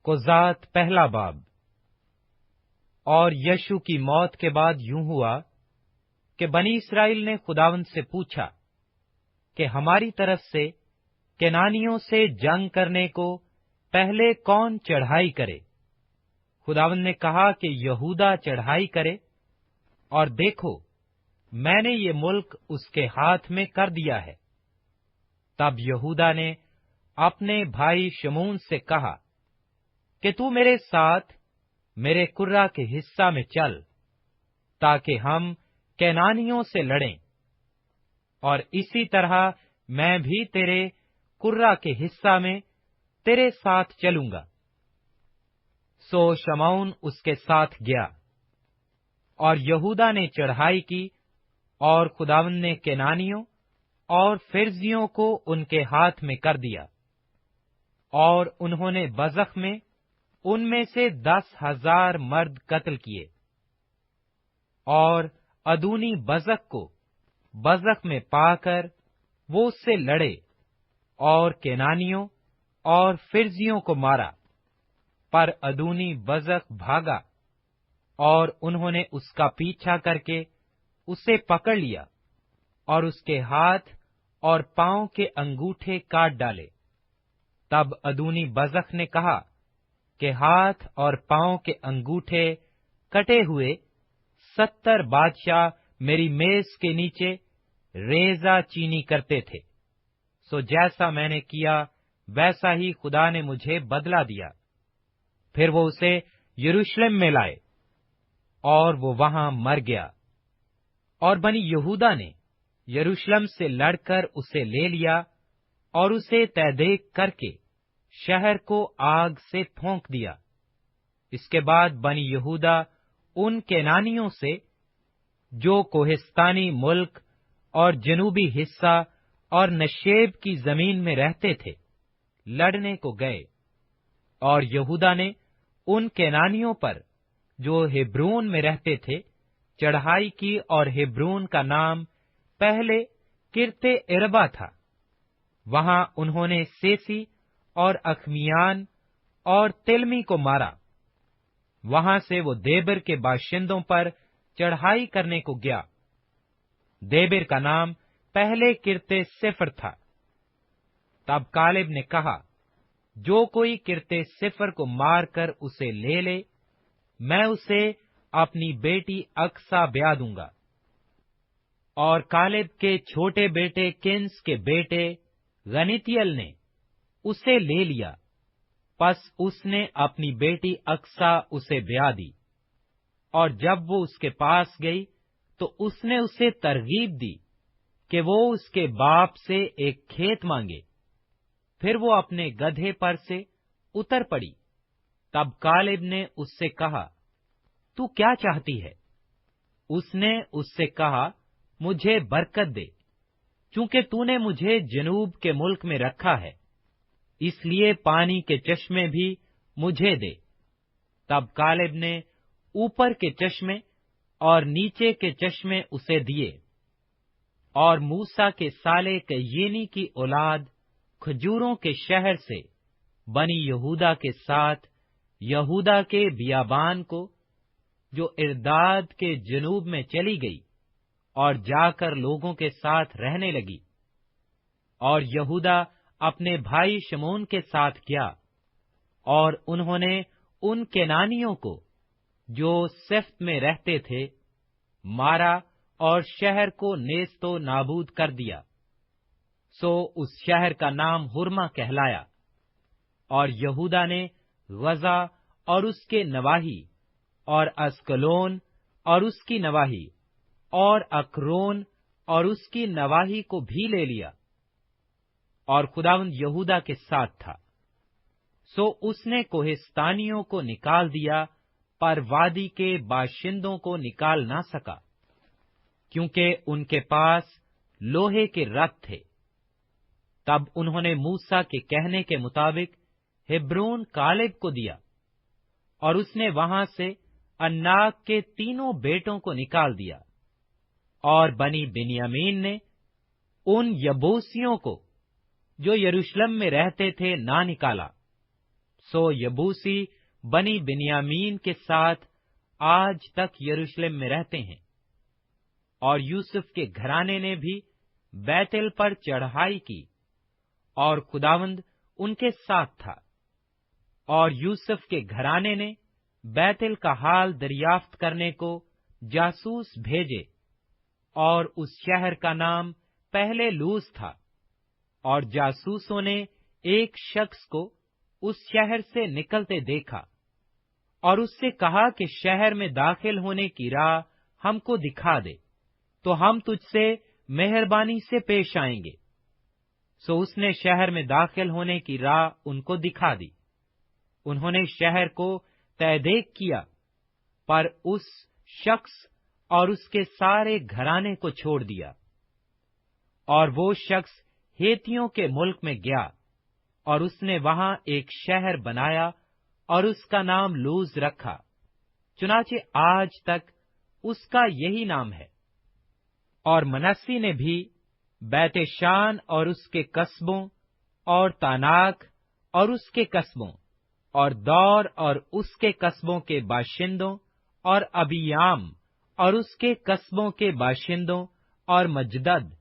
कोज़ात पहला बाब। और यीशु की मौत के बाद यूं हुआ कि बनी इस्राएल ने खुदावंद से पूछा कि हमारी तरफ से केनानियों से जंग करने को पहले कौन चढ़ाई करे। खुदावंद ने कहा कि यहूदा चढ़ाई करे, और देखो मैंने ये मुल्क उसके हाथ में कर दिया है। तब यहूदा ने अपने भाई शमून से कहा कि तू मेरे साथ मेरे कुर्रा के हिस्सा में चल, ताकि हम कैनानियों से लड़ें, और इसी तरह मैं भी तेरे कुर्रा के हिस्सा में तेरे साथ चलूंगा। सो शमौन उसके साथ गया, और यहूदा ने चढ़ाई की, और खुदावंद ने केनानियों और फिरजियों को उनके हाथ में कर दिया, और उन्होंने बज़ख में उनमें से 10,000 मर्द कत्ल किए। और अदूनी बज़ख को बज़ख में पाकर वो उससे लड़े, और केनानियों और फिरजियों को मारा। पर अदूनी बज़ख भागा, और उन्होंने उसका पीछा करके उसे पकड़ लिया, और उसके हाथ और पांव के अंगूठे काट डाले। तब अदूनी बज़ख ने कहा कि हाथ और पांव के अंगूठे कटे हुए 70 बादशाह मेरी मेज के नीचे रेजा चीनी करते थे। सो जैसा मैंने किया वैसा ही खुदा ने मुझे बदला दिया। फिर वो उसे यरूशलेम में लाए, और वो वहां मर गया। और बनी यहूदा ने यरूशलेम से लड़कर उसे ले लिया, और उसे तहदेक करके शहर को आग से फोंक दिया। इसके बाद बनी यहूदा उन केनानियों से, जो कोहिस्तानी मुल्क और जनूबी हिस्सा और नशेब की जमीन में रहते थे, लड़ने को गए। और यहूदा ने उन केनानियों पर, जो हेब्रोन में रहते थे, चढ़ाई की, और हेब्रोन का नाम पहले किरते इरबा था। वहां उन्होंने सेसी और अखमियान और तिलमी को मारा। वहां से वो देबर के बाशिंदों पर चढ़ाई करने को गया। देबर का नाम पहले किरते सिफर था। तब कालेब ने कहा, जो कोई किरते सिफर को मारकर उसे ले ले, मैं उसे अपनी बेटी अक्सा ब्याह दूंगा। और कालेब के छोटे बेटे किन्स के बेटे गनीतियल ने उसे ले लिया। पस उसने अपनी बेटी अक्सा उसे ब्याह दी। और जब वो उसके पास गई, तो उसने उसे तरगीब दी कि वो उसके बाप से एक खेत मांगे। फिर वो अपने गधे पर से उतर पड़ी। तब कालेब ने उससे कहा, तू क्या चाहती है? उसने उससे कहा, मुझे बरकत दे, चूंकि तूने मुझे जनूब के मुल्क में रखा है, इसलिए पानी के चश्मे भी मुझे दे। तब कालेब ने ऊपर के चश्मे और नीचे के चश्मे उसे दिए। और मूसा के साले कयीनी की औलाद खजूरों के शहर से बनी यहूदा के साथ यहूदा के बियाबान को, जो इरदाद के जनूब में चली गई, और जाकर लोगों के साथ रहने लगी। और यहूदा अपने भाई शमून के साथ गया, और उन्होंने उन केनानियों को, जो सिफ्त में रहते थे, मारा, और शहर को नेस्तो नाबूद कर दिया। सो उस शहर का नाम हुरमा कहलाया। और यहूदा ने गजा और उसके नवाही, और अस्कलोन और उसकी नवाही, और अकरोन और उसकी नवाही को भी ले लिया। और खुदावंद यहूदा के साथ था। सो उसने कोहिस्तानियों को निकाल दिया, पर वादी के बाशिंदों को निकाल ना सका, क्योंकि उनके पास लोहे के रथ थे। तब उन्होंने मूसा के कहने के मुताबिक हेब्रोन कालेब को दिया, और उसने वहां से अन्नाक के तीनों बेटों को निकाल दिया। और बनी बिन्यामीन ने उन यबूसियों को, जो यरूशलेम में रहते थे, ना निकाला। सो यबूसी बनी बिन्यामीन के साथ आज तक यरूशलेम में रहते हैं। और यूसुफ के घराने ने भी बैतल पर चढ़ाई की, और खुदावंद उनके साथ था। और यूसुफ के घराने ने बैतल का हाल दरियाफ्त करने को जासूस भेजे, और उस शहर का नाम पहले लूज था। और जासूसों ने एक शख्स को उस शहर से निकलते देखा, और उससे कहा कि शहर में दाखिल होने की राह हमको दिखा दे, तो हम तुझसे मेहरबानी से पेश आएंगे। सो उसने शहर में दाखिल होने की राह उनको दिखा दी। उन्होंने शहर को तहदेक किया, पर उस शख्स और उसके सारे घराने को छोड़ दिया। और वो शख्स हेतियों के मुल्क में गया, और उसने वहां एक शहर बनाया, और उसका नाम लूज रखा। चुनाचे आज तक उसका यही नाम है। और मनस्सी ने भी बैतशान और उसके कस्बों, और तानाक और उसके कस्बों, और दौर और उसके कस्बों के बाशिंदों, और अबियाम और उसके कस्बों के बाशिंदों, और मजदद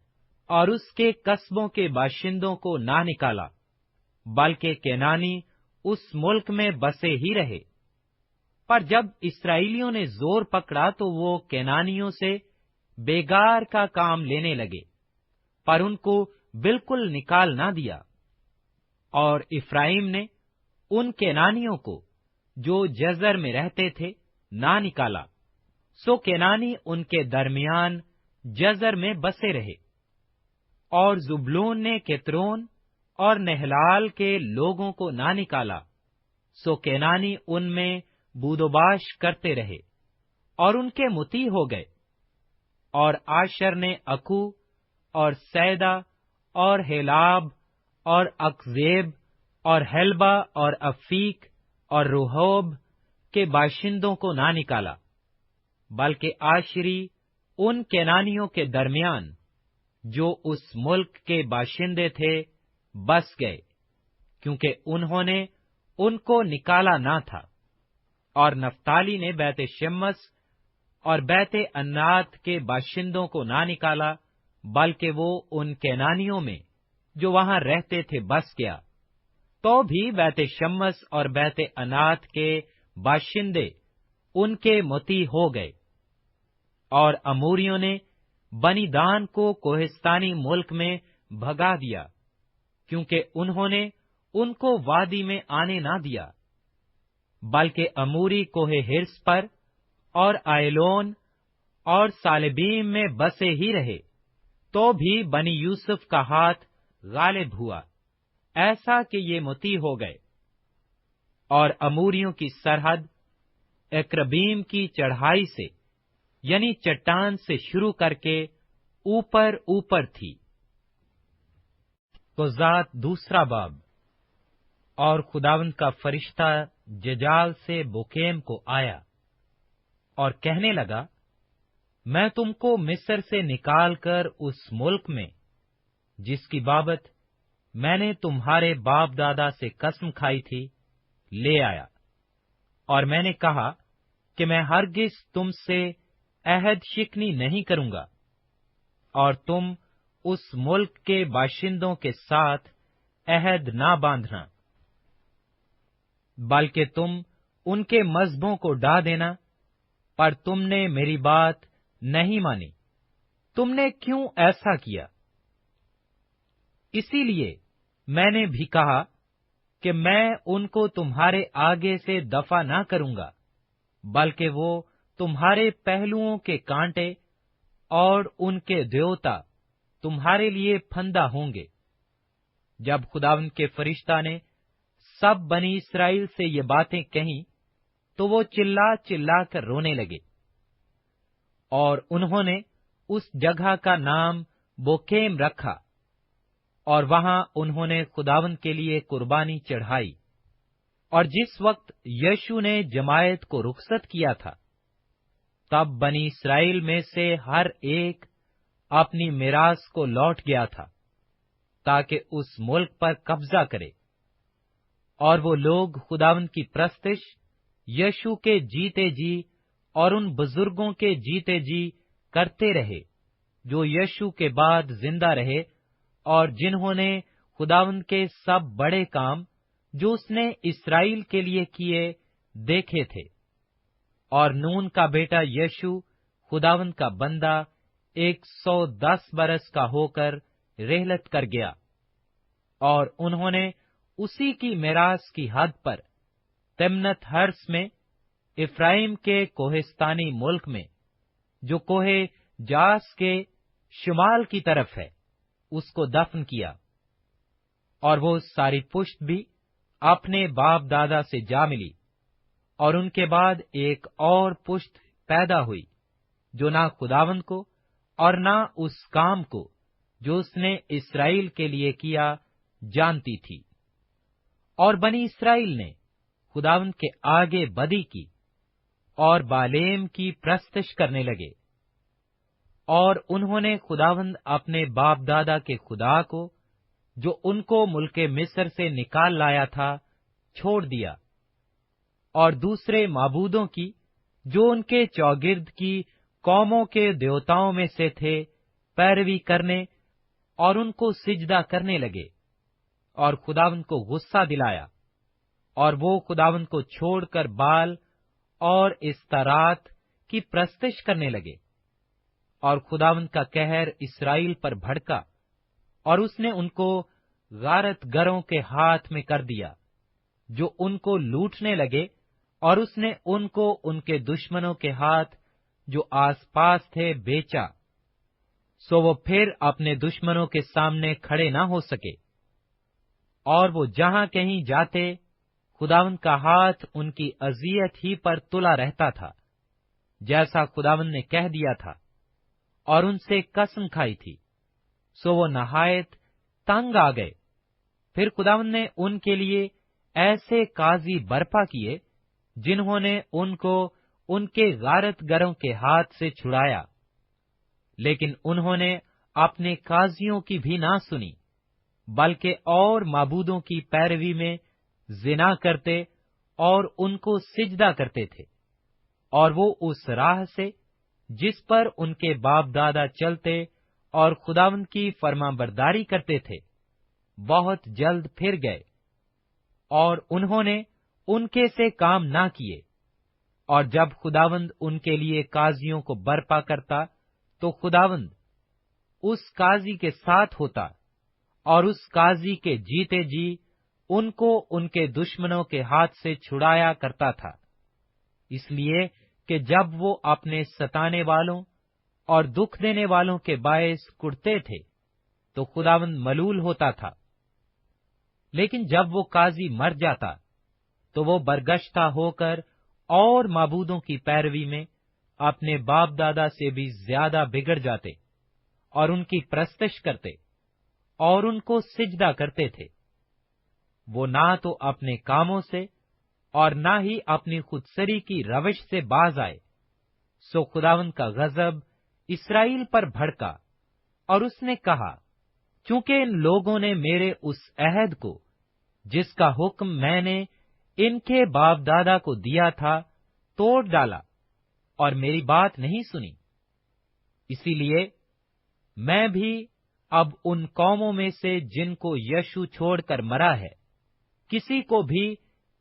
और उसके कस्बों के बाशिंदों को ना निकाला, बल्कि केनानी उस मुल्क में बसे ही रहे। पर जब इस्राएलियों ने जोर पकड़ा तो वो केनानियों से बेगार का काम लेने लगे, पर उनको बिल्कुल निकाल ना दिया। और इफ्राइम ने उन केनानियों को जो जजर में रहते थे ना निकाला, सो केनानी उनके दरमियान जजर में बसे रहे। और जुबलून ने केत्रोन और नेहलाल के लोगों को ना निकाला, सो केनानी उनमें बूदोबाश करते रहे, और उनके मुती हो गए। और आशर ने अकू और सैदा और हेलाब और अकजेब और हेल्बा और अफीक और रोहोब के बाशिंदों को ना निकाला, बल्कि आशरी उन केनानियों के दरमियान जो उस मुल्क के बाशिंदे थे बस गए, क्योंकि उन्होंने उनको निकाला ना था। और नफ्ताली ने बैत शम्मस और बैत अन्नात के बाशिंदों को ना निकाला, बल्कि वो उन केनानियों में जो वहां रहते थे बस गया। तो भी बैत शम्मस और बैत अनात के बाशिंदे उनके मुती हो गए। और अमूरियों ने बनी दान को कोहिस्तानी मुल्क में भगा दिया, क्योंकि उन्होंने उनको वादी में आने ना दिया, बल्कि अमूरी कोहे हिर्स पर और आयलोन और सालेबीम में बसे ही रहे। तो भी बनी यूसुफ का हाथ गालिब हुआ, ऐसा कि ये मुती हो गए। और अमूरियों की सरहद एक्रबीम की चढ़ाई से, यानी चट्टान से शुरू करके ऊपर ऊपर थी। कोज़ात दूसरा बाब। और खुदावंद का फरिश्ता जजाल से बोकेम को आया और कहने लगा, मैं तुमको मिस्र से निकालकर उस मुल्क में, जिसकी बाबत मैंने तुम्हारे बाप दादा से कसम खाई थी, ले आया। और मैंने कहा कि मैं हरगिज तुमसे अहद शिकनी नहीं करूंगा, और तुम उस मुल्क के बाशिंदों के साथ अहद ना बांधना, बल्कि तुम उनके मजहबों को ढा देना। पर तुमने मेरी बात नहीं मानी। तुमने क्यों ऐसा किया? इसीलिए मैंने भी कहा कि मैं उनको तुम्हारे आगे से दफा ना करूंगा, बल्कि वो तुम्हारे पहलुओं के कांटे और उनके देवता तुम्हारे लिए फंदा होंगे। जब खुदावंद के फरिश्ता ने सब बनी इस्राएल से ये बातें कहीं, तो वो चिल्ला चिल्ला कर रोने लगे। और उन्होंने उस जगह का नाम बोकेम रखा, और वहां उन्होंने खुदावंद के लिए कुर्बानी चढ़ाई। और जिस वक्त यीशु ने जमायत को रुखसत किया था, तब बनी इस्राएल में से हर एक अपनी मिरास को लौट गया था, ताकि उस मुल्क पर कब्जा करे। اور وہ لوگ خداوند کی پرستش یشوع کے جیتے جی اور ان بزرگوں کے جیتے جی کرتے رہے جو یشوع کے بعد زندہ رہے اور جنہوں نے خداوند کے سب بڑے کام جو اس نے اسرائیل کے لیے کیے دیکھے تھے۔ اور نون کا بیٹا یشوع خداوند کا بندہ 110 برس کا ہو کر رحلت کر گیا، اور انہوں نے اسی کی میراث کی حد پر تمنت ہرس میں افرائیم کے کوہستانی ملک میں جو کوہ جاس کے شمال کی طرف ہے اس کو دفن کیا، اور وہ ساری پشت بھی اپنے باپ دادا سے جا ملی، اور ان کے بعد ایک اور پشت پیدا ہوئی جو نہ خداوند کو اور نہ اس کام کو جو اس نے اسرائیل کے لیے کیا جانتی تھی۔ اور بنی اسرائیل نے خداوند کے آگے بدی کی اور بالیم کی پرستش کرنے لگے، اور انہوں نے خداوند اپنے باپ دادا کے خدا کو جو ان کو ملک مصر سے نکال لایا تھا چھوڑ دیا، اور دوسرے معبودوں کی جو ان کے چوگرد کی قوموں کے دیوتاؤں میں سے تھے پیروی کرنے اور ان کو سجدہ کرنے لگے، اور خداوند کو غصہ دلایا، اور وہ خداوند کو چھوڑ کر بال اور استارات کی پرستش کرنے لگے، اور خداوند کا قہر اسرائیل پر بھڑکا، اور اس نے ان کو غارت گروں کے ہاتھ میں کر دیا جو ان کو لوٹنے لگے، اور اس نے ان کو ان کے دشمنوں کے ہاتھ جو آس پاس تھے بیچا، سو وہ پھر اپنے دشمنوں کے سامنے کھڑے نہ ہو سکے، اور وہ جہاں کہیں جاتے خداوند کا ہاتھ ان کی اذیت ہی پر تلا رہتا تھا، جیسا خداوند نے کہہ دیا تھا اور ان سے قسم کھائی تھی، سو وہ نہایت تنگ آ گئے۔ پھر خداوند نے ان کے لیے ایسے قاضی برپا کیے جنہوں نے ان کو ان کے غارت گروں کے ہاتھ سے چھڑایا، لیکن انہوں نے اپنے قاضیوں کی بھی نہ سنی، بلکہ اور معبودوں کی پیروی میں زنا کرتے اور ان کو سجدہ کرتے تھے، اور وہ اس راہ سے جس پر ان کے باپ دادا چلتے اور خداوند کی فرمان برداری کرتے تھے بہت جلد پھر گئے، اور انہوں نے ان کے سے کام نہ کیے۔ اور جب خداوند ان کے لیے قاضیوں کو برپا کرتا تو خداوند اس قاضی کے ساتھ ہوتا، اور اس قاضی کے جیتے جی ان کو ان کے دشمنوں کے ہاتھ سے چھڑایا کرتا تھا، اس لیے کہ جب وہ اپنے ستانے والوں اور دکھ دینے والوں کے باعث کڑتے تھے تو خداوند ملول ہوتا تھا۔ لیکن جب وہ قاضی مر جاتا تو وہ برگشتہ ہو کر اور معبودوں کی پیروی میں اپنے باپ دادا سے بھی زیادہ بگڑ جاتے اور ان کی پرستش کرتے اور ان کو سجدہ کرتے تھے۔ وہ نہ تو اپنے کاموں سے اور نہ ہی اپنی خودسری کی روش سے باز آئے، سو خداوند کا غضب اسرائیل پر بھڑکا، اور اس نے کہا، چونکہ ان لوگوں نے میرے اس عہد کو جس کا حکم میں نے ان کے باپ دادا کو دیا تھا توڑ ڈالا اور میری بات نہیں سنی، اسی لیے میں بھی اب ان قوموں میں سے جن کو یشوع چھوڑ کر مرا ہے کسی کو بھی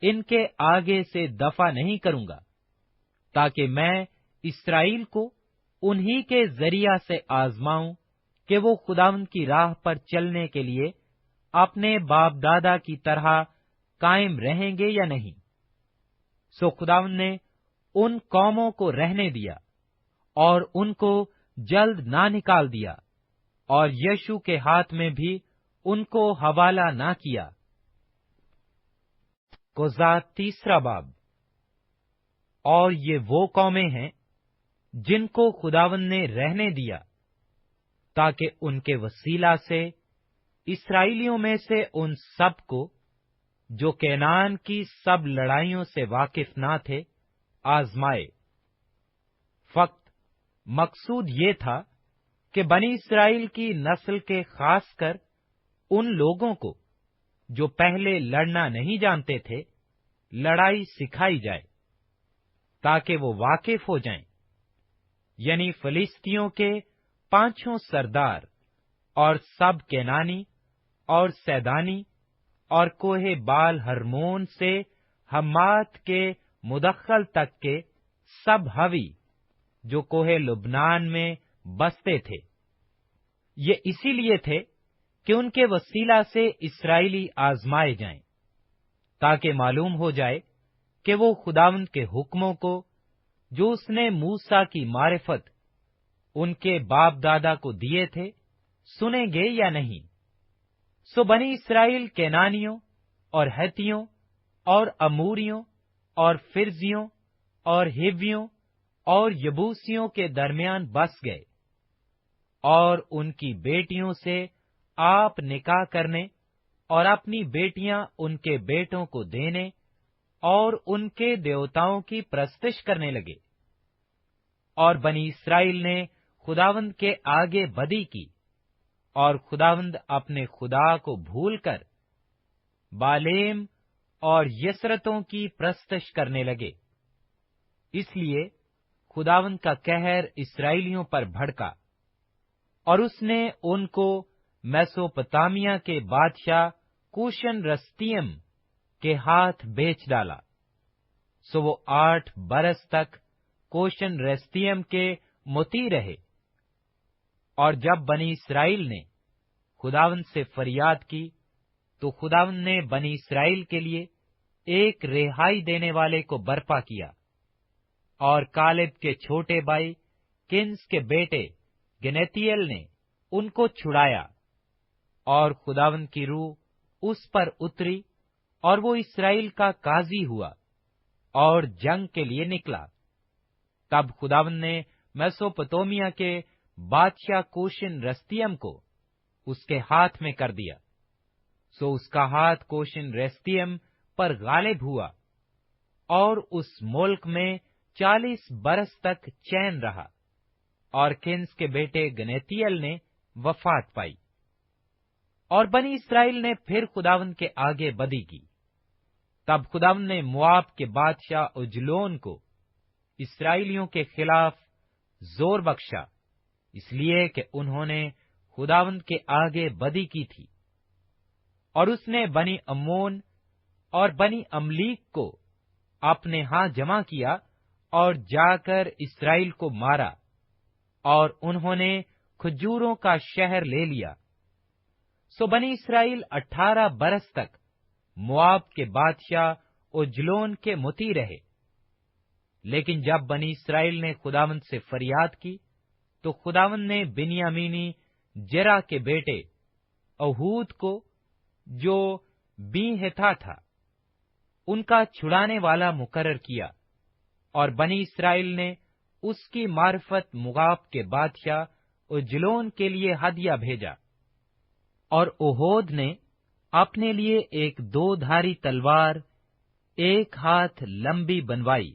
ان کے آگے سے دفع نہیں کروں گا، تاکہ میں اسرائیل کو انہی کے ذریعہ سے آزماؤں کہ وہ خداوند کی راہ پر چلنے کے لیے اپنے باپ دادا کی طرح قائم رہیں گے یا نہیں۔ سو خداوند نے ان قوموں کو رہنے دیا اور ان کو جلد نہ نکال دیا، اور یشوع کے ہاتھ میں بھی ان کو حوالہ نہ کیا۔ قضات تیسرا باب۔ اور یہ وہ قومیں ہیں جن کو خداوند نے رہنے دیا تاکہ ان کے وسیلہ سے اسرائیلیوں میں سے ان سب کو جو کینان کی سب لڑائیوں سے واقف نہ تھے آزمائے۔ فقط مقصود یہ تھا کہ بنی اسرائیل کی نسل کے خاص کر ان لوگوں کو جو پہلے لڑنا نہیں جانتے تھے لڑائی سکھائی جائے، تاکہ وہ واقف ہو جائیں، یعنی فلسطینیوں کے 5 سردار اور سب کینانی اور سیدانی اور کوہ بال ہرمون سے حمات کے مدخل تک کے سب ہوی جو کوہ لبنان میں بستے تھے۔ یہ اسی لیے تھے کہ ان کے وسیلہ سے اسرائیلی آزمائے جائیں، تاکہ معلوم ہو جائے کہ وہ خداوند کے حکموں کو جو اس نے موسیٰ کی معرفت ان کے باپ دادا کو دیے تھے سنیں گے یا نہیں۔ سو بنی اسرائیل کینانیوں اور ہیتیوں اور اموریوں اور فرزیوں اور ہیویوں اور یبوسیوں کے درمیان بس گئے، اور ان کی بیٹیوں سے آپ نکاح کرنے اور اپنی بیٹیاں ان کے بیٹوں کو دینے اور ان کے دیوتاؤں کی پرستش کرنے لگے۔ اور بنی اسرائیل نے خداوند کے آگے بدی کی، اور خداوند اپنے خدا کو بھول کر بالیم اور یسرتوں کی پرستش کرنے لگے۔ اس لیے خداوند کا قہر اسرائیلیوں پر بھڑکا، اور اس نے ان کو میسوپتامیہ کے بادشاہ کوشن رستیم کے ہاتھ بیچ ڈالا۔ سو وہ 8 برس تک کوشن رستیم کے مطیع رہے۔ اور جب بنی اسرائیل نے خداوند سے فریاد کی تو خداوند نے بنی اسرائیل کے لیے ایک رہائی دینے والے کو برپا کیا، اور کالب کے چھوٹے بھائی کنس کے بیٹے گنیتیل نے ان کو چھڑایا، اور خداوند کی روح اس پر اتری، اور وہ اسرائیل کا قاضی ہوا اور جنگ کے لیے نکلا۔ تب خداوند نے میسوپتومیہ کے بادشاہ کوشن رستیم کو اس کے ہاتھ میں کر دیا۔ سو اس کا ہاتھ کوشن رستیم پر غالب ہوا، اور اس ملک میں 40 برس تک چین رہا، اور کنس کے بیٹے گنیتیل نے وفات پائی۔ اور بنی اسرائیل نے پھر خداوند کے آگے بدی کی۔ تب خداوند نے مواب کے بادشاہ اجلون کو اسرائیلیوں کے خلاف زور بخشا، اس لیے کہ انہوں نے خداوند کے آگے بدی کی تھی۔ اور اس نے بنی امون اور بنی املیک کو اپنے ہاں جمع کیا اور جا کر اسرائیل کو مارا، اور انہوں نے کھجوروں کا شہر لے لیا۔ سو بنی اسرائیل 18 برس تک مواب کے بادشاہ اجلون کے مطیع رہے۔ لیکن جب بنی اسرائیل نے خداوند سے فریاد کی تو خداوند نے بنیامینی جرا کے بیٹے اہود کو، جو بیہتا تھا، ان کا چھڑانے والا مقرر کیا، اور بنی اسرائیل نے اس کی معرفت مواب کے بادشاہ اجلون کے لیے ہدیہ بھیجا۔ اور اہود نے اپنے لیے ایک 2 دھاری تلوار 1 ہاتھ لمبی بنوائی،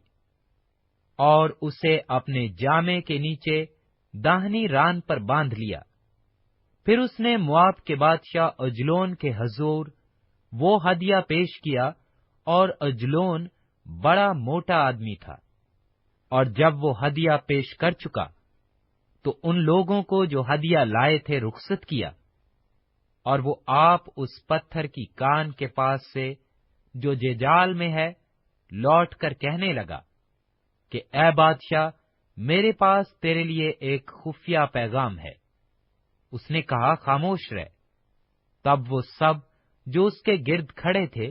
اور اسے اپنے جامے کے نیچے داہنی ران پر باندھ لیا۔ پھر اس نے مواب کے بادشاہ اجلون کے حضور وہ ہدیہ پیش کیا، اور اجلون بڑا موٹا آدمی تھا۔ اور جب وہ ہدیہ پیش کر چکا تو ان لوگوں کو جو ہدیہ لائے تھے رخصت کیا، اور وہ آپ اس پتھر کی کان کے پاس سے جو جیجال میں ہے لوٹ کر کہنے لگا کہ اے بادشاہ، میرے پاس تیرے لیے ایک خفیہ پیغام ہے۔ اس نے کہا خاموش رہ۔ تب وہ سب جو اس کے گرد کھڑے تھے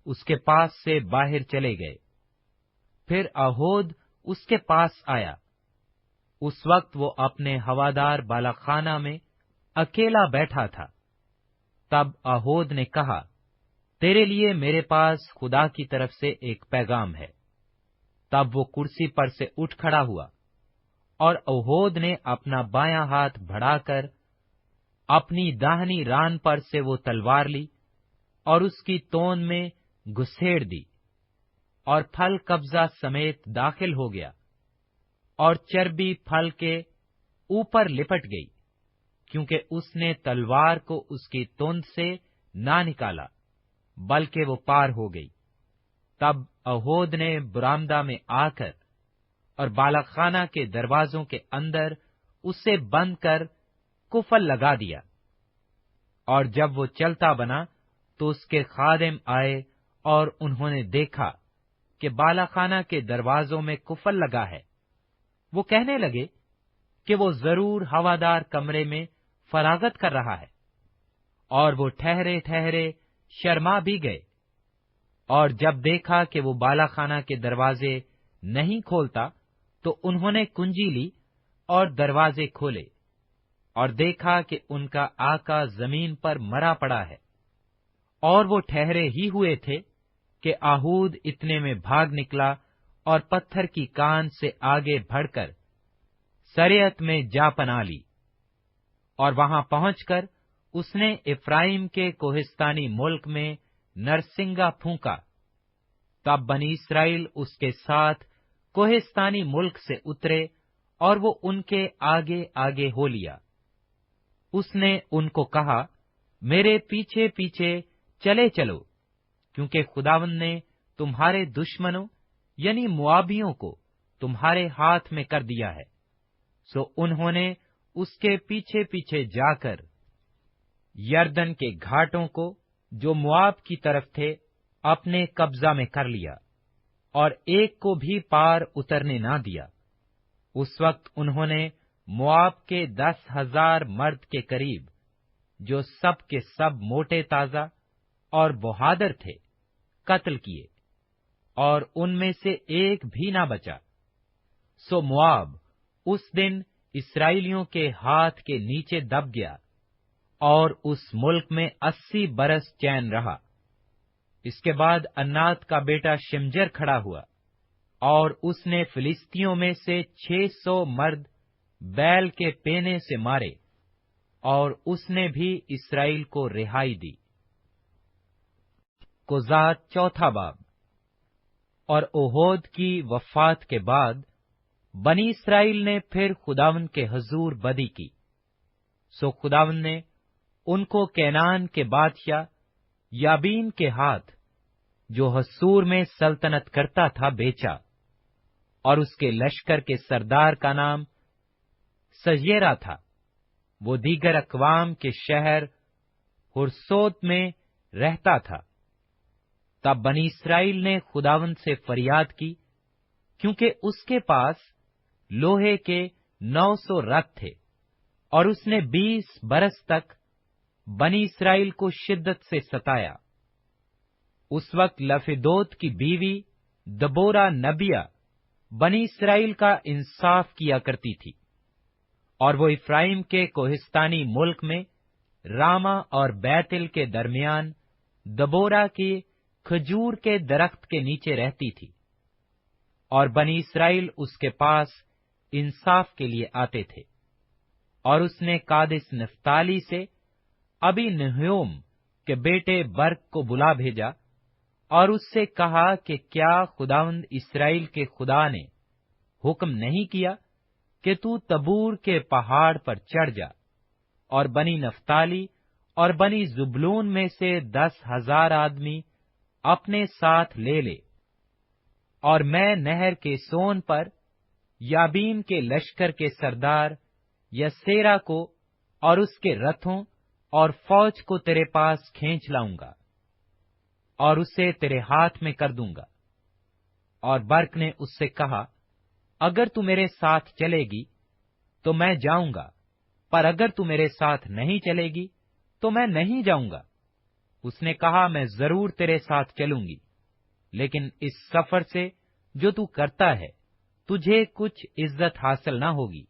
اس کے پاس سے باہر چلے گئے۔ پھر اہود اس کے پاس آیا۔ اس وقت وہ اپنے ہوادار بالا خانہ میں اکیلا بیٹھا تھا۔ تب اہود نے کہا، تیرے لیے میرے پاس خدا کی طرف سے ایک پیغام ہے۔ تب وہ کرسی پر سے اٹھ کھڑا ہوا، اور اہود نے اپنا بایاں ہاتھ بڑھا کر اپنی داہنی ران پر سے وہ تلوار لی، اور اس کی تون میں گھسیڑ دی، اور پھل قبضہ سمیت داخل ہو گیا، اور چربی پھل کے اوپر لپٹ گئی، کیونکہ اس نے تلوار کو اس کی توند سے نہ نکالا۔ बल्कि वो पार हो गई। तब अहोद ने बरामदा में आकर और बालाखाना के दरवाजों के अंदर उसे बंद कर कुफल लगा दिया। और जब वो चलता बना तो उसके खादिम आए और उन्होंने देखा कि बालाखाना के दरवाजों में कुफल लगा है। वो कहने लगे कि वो जरूर हवादार कमरे में फरागत कर रहा है, और वो ठहरे ठहरे शर्मा भी गए। और जब देखा कि वो बालाखाना के दरवाजे नहीं खोलता, तो उन्होंने कुंजी ली और दरवाजे खोले, और देखा कि उनका आका जमीन पर मरा पड़ा है। और वो ठहरे ही हुए थे कि आहूद इतने में भाग निकला और पत्थर की कान से आगे बढ़कर सरेयत में जा पना ली। और वहां पहुंचकर उसने इफ्राइम के कोहिस्तानी मुल्क में नरसिंगा फूंका। तब बनी इस्राएल उसके साथ कोहिस्तानी मुल्क से उतरे और वो उनके आगे आगे हो लिया। उसने उनको कहा, मेरे पीछे पीछे चले चलो, क्योंकि खुदावंद ने तुम्हारे दुश्मनों यानी मुआबियों को तुम्हारे हाथ में कर दिया है। सो उन्होंने उसके पीछे पीछे जाकर यरदन के घाटों को जो मुआब की तरफ थे अपने कब्जा में कर लिया, और एक को भी पार उतरने ना दिया। उस वक्त उन्होंने मुआब के 10,000 मर्द के करीब, जो सब के सब मोटे ताजा और बहादुर थे, कत्ल किए, और उनमें से एक भी ना बचा। सो मुआब उस दिन इस्राएलियों के हाथ के नीचे दब गया, और उस मुल्क में 80 बरस चैन रहा। इसके बाद अन्नात का बेटा शिमजर खड़ा हुआ, और उसने फिलिस्तियों में से 600 मर्द बैल के पेने से मारे, और उसने भी इस्राएल को रिहाई दी। कोजात चौथा बाब। और ओहोद की वफात के बाद बनी इस्राएल ने फिर खुदावन के हजूर बदी की। सो खुदावन ने उनको कैनान के बादशाह याबीन के हाथ, जो हसूर में सल्तनत करता था, बेचा, और उसके लश्कर के सरदार का नाम सजेरा था। वो दीगर अकवाम के शहर हुरसोत में रहता था। तब बनी इस्राएल ने खुदावंद से फरियाद की, क्योंकि उसके पास लोहे के 900 रथ थे, और उसने 20 बरस तक बनी इस्राएल को शिद्दत से सताया। उस वक्त लफिदोत की बीवी दबोरा नबिया बनी इस्राएल का इंसाफ किया करती थी, और वो इफ्राइम के कोहिस्तानी मुल्क में रामा और बैतिल के दरमियान दबोरा के खजूर के दरख्त के नीचे रहती थी। और बनी इस्राएल उसके पास इंसाफ के लिए आते थे। और उसने कादिस नफ्ताली से अबी नहयोम के बेटे बर्क को बुला भेजा, और उससे कहा कि क्या खुदावंद इस्राएल के खुदा ने हुक्म नहीं किया कि तू तबूर के पहाड़ पर चढ़ जा, और बनी नफ्ताली और बनी जुबलून में से 10,000 आदमी अपने साथ ले ले, और मैं नहर के सोन पर याबीन के लश्कर के सरदार यसेरा को और उसके रथों और फौज को तेरे पास खींच लाऊंगा, और उसे तेरे हाथ में कर दूंगा। और बर्क ने उससे कहा, अगर तू मेरे साथ चलेगी तो मैं जाऊंगा, पर अगर तू मेरे साथ नहीं चलेगी तो मैं नहीं जाऊंगा। उसने कहा, मैं जरूर तेरे साथ चलूंगी, लेकिन इस सफर से जो तू करता है तुझे कुछ इज्जत हासिल ना होगी,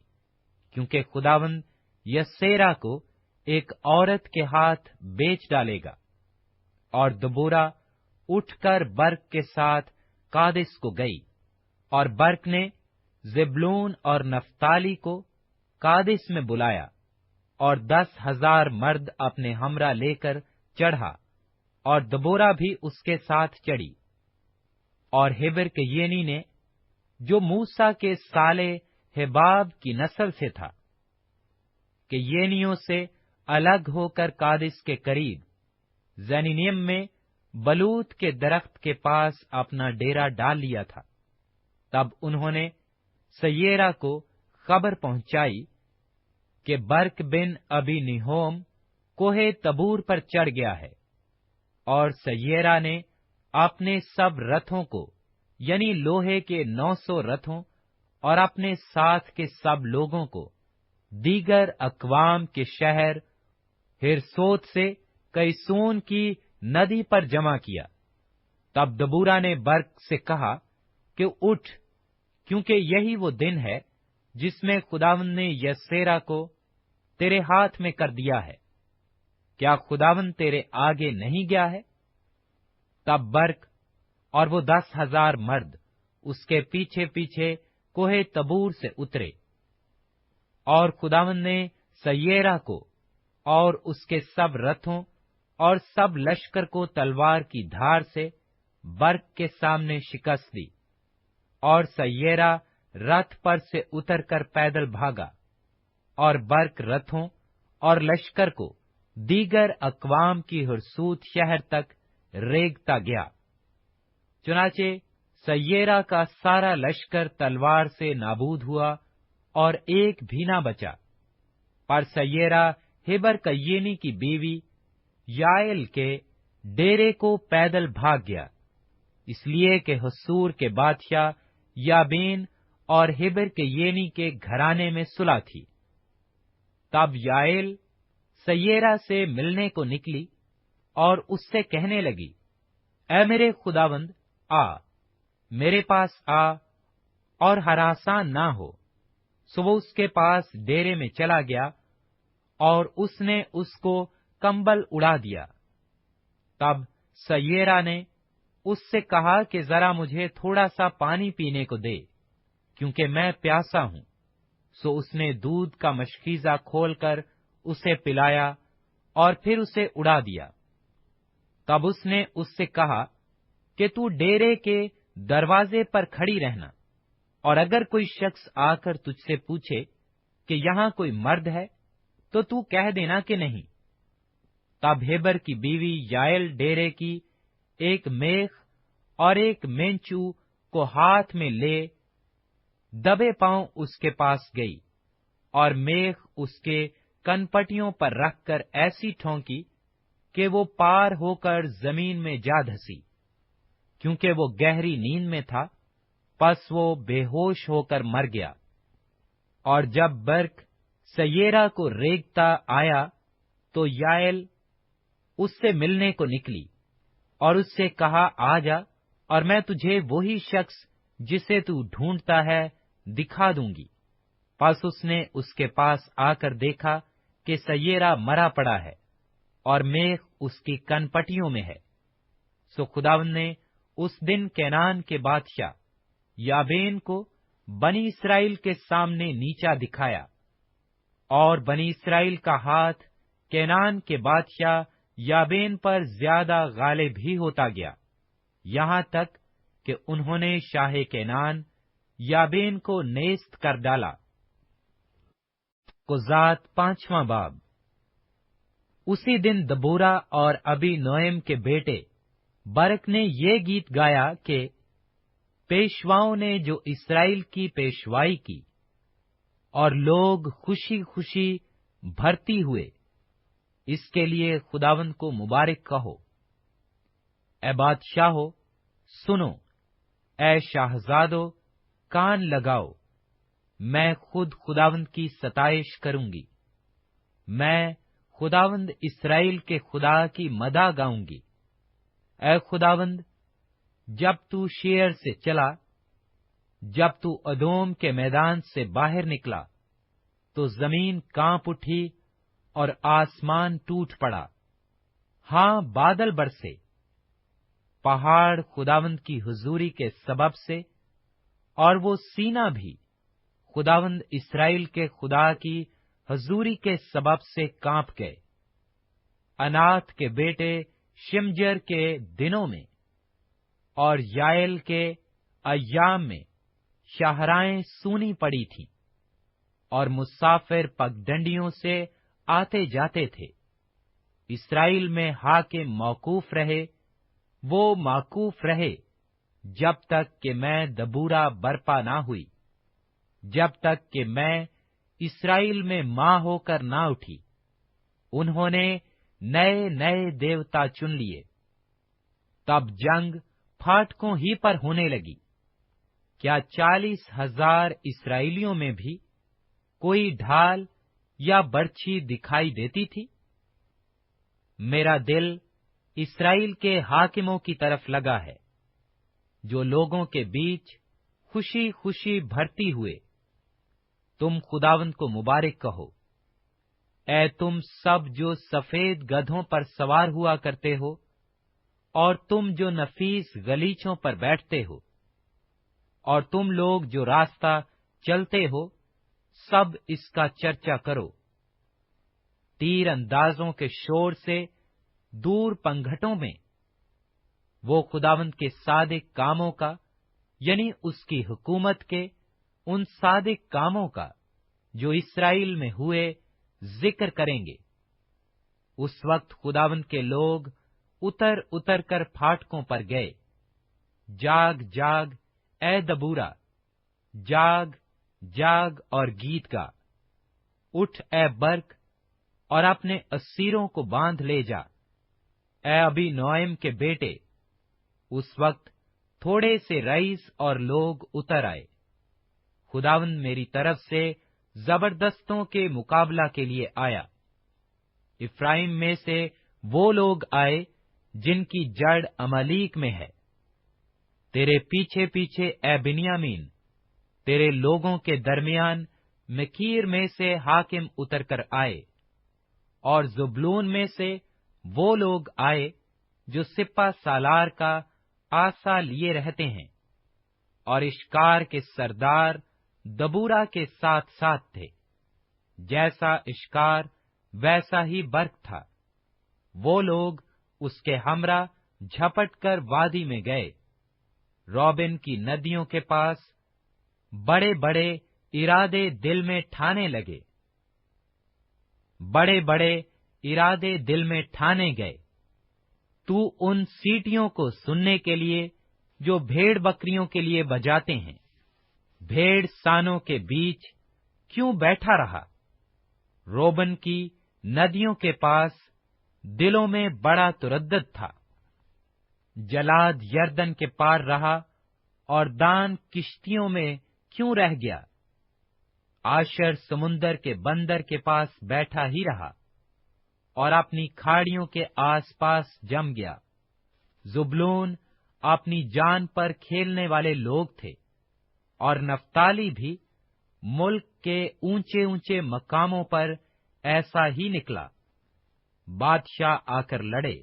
क्योंकि खुदावंद यसेरा को एक औरत के हाथ बेच डालेगा। और दबोरा उठकर बर्क के साथ कादिस को गई, और बर्क ने ज़ेबूलून और नफ्ताली को कादिस में बुलाया, और 10,000 मर्द अपने हमरा लेकर चढ़ा, और दबोरा भी उसके साथ चढ़ी। और हेबर के येनी ने, जो मूसा के साले हेबाब की नस्ल से था, कि येनियों से अलग होकर कादिस के करीब जैनिनियम में बलूत के दरख्त के पास अपना डेरा डाल लिया था। तब उन्होंने सयेरा को खबर पहुंचाई कि बर्क बिन अबी निहोम कोहे तबूर पर चढ़ गया है, और सयेरा ने अपने सब रथों को, यानी लोहे के 900 रथों, और अपने साथ के सब लोगों को दीगर अकवाम के शहर हिरसोत से कैसून की नदी पर जमा किया। तब दबूरा ने बर्क से कहा कि उठ, क्योंकि यही वो दिन है जिसमें खुदावंद ने यसेरा को तेरे हाथ में कर दिया है। क्या खुदावंद तेरे आगे नहीं गया है? तब बर्क और वो 10,000 मर्द उसके पीछे पीछे कोहे तबूर से उतरे, और खुदावंद ने सयेरा को और उसके सब रथों और सब लश्कर को तलवार की धार से बर्क के सामने शिकस्त दी, और सयेरा रथ पर से उतरकर पैदल भागा, और बर्क रथों और लश्कर को दीगर अकवाम की हुरसूत शहर तक रेगता गया। चुनाचे सयेरा का सारा लश्कर तलवार से नाबूद हुआ और एक भी ना बचा। पर सयेरा हेबर कय्येनी की बीवी याएल के डेरे को पैदल भाग गया, इसलिए कि हसूर के बादशाह याबीन और हेबर कय्येनी के घराने में सुलह थी। तब याएल सयेरा से मिलने को निकली और उससे कहने लगी, ऐ मेरे खुदावंद, आ, मेरे पास आ और हरासान ना हो। सो वो उसके पास डेरे में चला गया और उसने उसको कंबल उड़ा दिया। तब सयेरा ने उससे कहा कि जरा मुझे थोड़ा सा पानी पीने को दे, क्योंकि मैं प्यासा हूं। सो उसने दूध का मशकीजा खोलकर उसे पिलाया और फिर उसे उड़ा दिया। तब उसने उससे कहा कि तू डेरे के दरवाजे पर खड़ी रहना, और अगर कोई शख्स आकर तुझसे पूछे कि यहाँ कोई मर्द है, तो तू कह देना कि नहीं। तब हेबर की बीवी याएल डेरे की एक मेख और एक मेंचू को हाथ में ले दबे पांव उसके पास गई, और मेख उसके कनपटियों पर रखकर ऐसी ठोंकी कि वो पार होकर जमीन में जा धसी। क्योंकि वो गहरी नींद में था, पस वो बेहोश होकर मर गया। और जब बर्क सयेरा को रेगता आया, तो याएल उससे मिलने को निकली और उससे कहा, आजा, और मैं तुझे वही शख्स जिसे तू ढूंढता है दिखा दूंगी। पस उसने उसके पास आकर देखा कि सयेरा मरा पड़ा है और मेख उसकी कनपटियों में है। सो खुदावंद ने उस दिन कैनान के बादशाह याबीन को बनी इसराइल के सामने नीचा दिखाया, और बनी इसराइल का हाथ कैनान के बादशाह याबीन पर ज्यादा गालिब भी होता गया, यहाँ तक कि उन्होंने शाहे कैनान याबीन को नेस्त कर डाला। कुजात 5वां बाब। उसी दिन दबोरा और अबी नोएम के बेटे बरक ने ये गीत गाया कि पेशवाओं ने जो इसराइल की पेशवाई की और लोग खुशी खुशी भर्ती हुए, इसके लिए खुदावंद को मुबारक कहो। ए बादशाहो सुनो, ए शाहजादो कान लगाओ, मैं खुद खुदावंद की सताइश करूंगी। मैं खुदावंद इस्राएल के खुदा की मदा गाऊंगी। ए खुदावंद, जब तू शेर से चला, जब तू अदोम के मैदान से बाहर निकला, तो जमीन कांप उठी और आसमान टूट पड़ा। हां, बादल बरसे, पहाड़ खुदावंद की हुजूरी के सबब से, और वो सीना भी खुदावंद इस्राएल के खुदा की हुजूरी के सबब से कांप गए। अनात के बेटे शिमजर के दिनों में और याएल के अय्याम में शाहराएं सूनी पड़ी थीं, और मुसाफिर पगडंडियों से आते जाते थे। इस्राएल में हाकिम मौकूफ रहे, وہ معکوف رہے جب تک کہ میں دبورا برپا نہ ہوئی، جب تک کہ میں اسرائیل میں ماں ہو کر نہ اٹھی۔ انہوں نے نئے نئے دیوتا چن لیے۔ تب جنگ پھاٹکوں ہی پر ہونے لگی۔ کیا 40,000 اسرائیلیوں میں بھی کوئی ڈھال یا برچھی دکھائی دیتی تھی؟ میرا دل اسرائیل کے حاکموں کی طرف لگا ہے، جو لوگوں کے بیچ خوشی خوشی بھرتی ہوئے تم خداوند کو مبارک کہو۔ اے تم سب جو سفید گدھوں پر سوار ہوا کرتے ہو، اور تم جو نفیس غلیچوں پر بیٹھتے ہو، اور تم لوگ جو راستہ چلتے ہو، سب اس کا چرچا کرو۔ تیر اندازوں کے شور سے دور پنگھٹوں میں وہ خداوند کے صادق کاموں کا، یعنی اس کی حکومت کے ان صادق کاموں کا جو اسرائیل میں ہوئے، ذکر کریں گے۔ اس وقت خداوند کے لوگ اتر اتر کر پھاٹکوں پر گئے۔ جاگ جاگ اے دبورا، جاگ جاگ اور گیت گا۔ اٹھ اے برق اور اپنے اسیروں کو باندھ لے جا، اے ابھی نوئم کے بیٹے۔ اس وقت تھوڑے سے رئیس اور لوگ اتر آئے۔ خداوند میری طرف سے زبردستوں کے مقابلہ کے لیے آیا۔ افرائیم میں سے وہ لوگ آئے جن کی جڑ عمالیق میں ہے۔ تیرے پیچھے پیچھے اے بنیامین، تیرے لوگوں کے درمیان مکیر میں سے حاکم اتر کر آئے، اور زبلون میں سے وہ لوگ آئے جو سپہ سالار کا آسا لیے رہتے ہیں، اور اشکار کے سردار دبورا کے ساتھ ساتھ تھے۔ جیسا اشکار ویسا ہی برق تھا۔ وہ لوگ اس کے ہمراہ جھپٹ کر وادی میں گئے۔ روبن کی ندیوں کے پاس بڑے بڑے ارادے دل میں ٹھانے لگے، بڑے بڑے ارادے دل میں ٹھانے گئے۔ تو ان سیٹیوں کو سننے کے لیے جو بھیڑ بکریوں کے لیے بجاتے ہیں، بھیڑ سانوں کے بیچ کیوں بیٹھا رہا؟ روبن کی ندیوں کے پاس دلوں میں بڑا تردد تھا۔ جلاد یردن کے پار رہا، اور دان کشتیوں میں کیوں رہ گیا؟ آشر سمندر کے بندر کے پاس بیٹھا ہی رہا، اور اپنی کھاڑیوں کے آس پاس جم گیا۔ زبلون اپنی جان پر کھیلنے والے لوگ تھے، اور نفتالی بھی ملک کے اونچے اونچے مقاموں پر ایسا ہی نکلا۔ بادشاہ آ کر لڑے،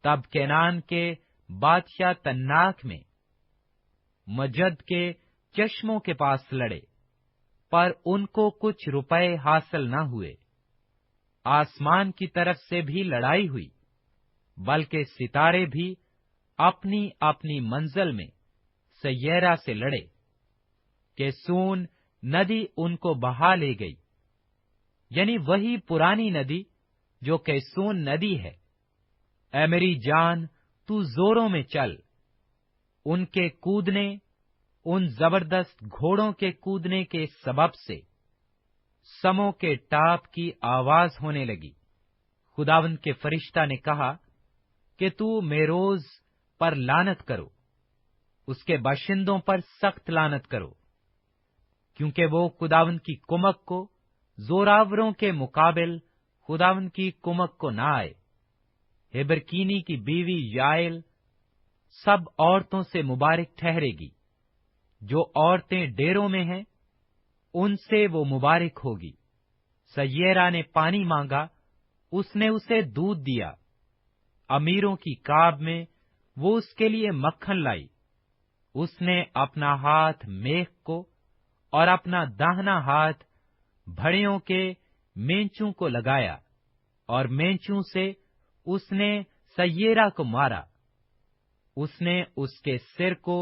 تب کینان کے بادشاہ تناک میں مجد کے چشموں کے پاس لڑے، پر ان کو کچھ روپے حاصل نہ ہوئے۔ آسمان کی طرف سے بھی لڑائی ہوئی، بلکہ ستارے بھی اپنی اپنی منزل میں سیرا سے لڑے، کہ سون ندی ان کو بہا لے گئی، یعنی وہی پرانی ندی جو کیسون ندی ہے۔ اے میری جان، تو زوروں میں چل۔ ان کے کودنے، ان زبردست گھوڑوں کے کودنے کے سبب سے سموں کے ٹاپ کی آواز ہونے لگی۔ خداوند کے فرشتہ نے کہا کہ تو میروز پر لعنت کرو، اس کے باشندوں پر سخت لعنت کرو، کیونکہ وہ خداوند کی کمک کو زوراوروں کے مقابل خداوند کی کمک کو نہ آئے۔ ہبرکینی کی بیوی یائل سب عورتوں سے مبارک ٹھہرے گی۔ جو عورتیں ڈیروں میں ہیں، ان سے وہ مبارک ہوگی۔ سیرا نے پانی مانگا، اس نے اسے دودھ دیا۔ امیروں کی کاب میں وہ اس کے لیے مکھن لائی۔ اس نے اپنا ہاتھ میخ کو اور اپنا داہنا ہاتھ بھڑیوں کے مینچوں کو لگایا، اور مینچوں سے اس نے سیرا کو مارا۔ اس نے اس کے سر کو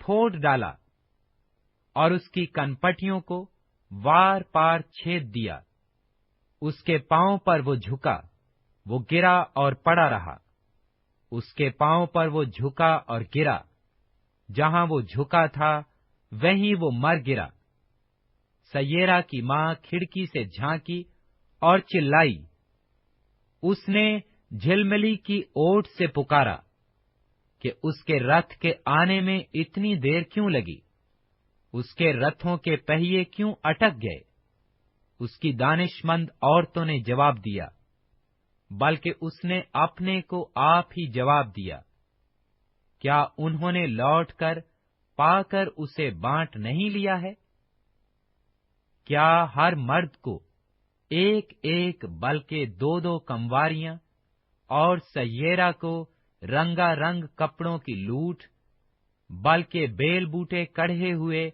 پھوڑ ڈالا، اور اس کی کنپٹیوں کو وار پار چھید دیا۔ اس کے پاؤں پر وہ جھکا، وہ گرا اور پڑا رہا۔ اس کے پاؤں پر وہ جھکا اور گرا، جہاں وہ جھکا تھا وہیں وہ مر گرا۔ سیرا کی ماں کھڑکی سے جھانکی اور چلائی۔ اس نے جھلملی کی اوٹ سے پکارا کہ اس کے رتھ کے آنے میں اتنی دیر کیوں لگی؟ اس کے رتھوں کے پہیے کیوں اٹک گئے؟ اس کی دانش مند عورتوں نے جواب دیا، بلکہ اس نے اپنے کو آپ ہی جواب دیا۔ کیا انہوں نے لوٹ کر پا کر اسے بانٹ نہیں لیا ہے؟ کیا ہر مرد کو ایک ایک بلکہ دو دو کمواریاں اور سیرا کو رنگا رنگ کپڑوں کی لوٹ، بلکہ بیل بوٹے کڑھے ہوئے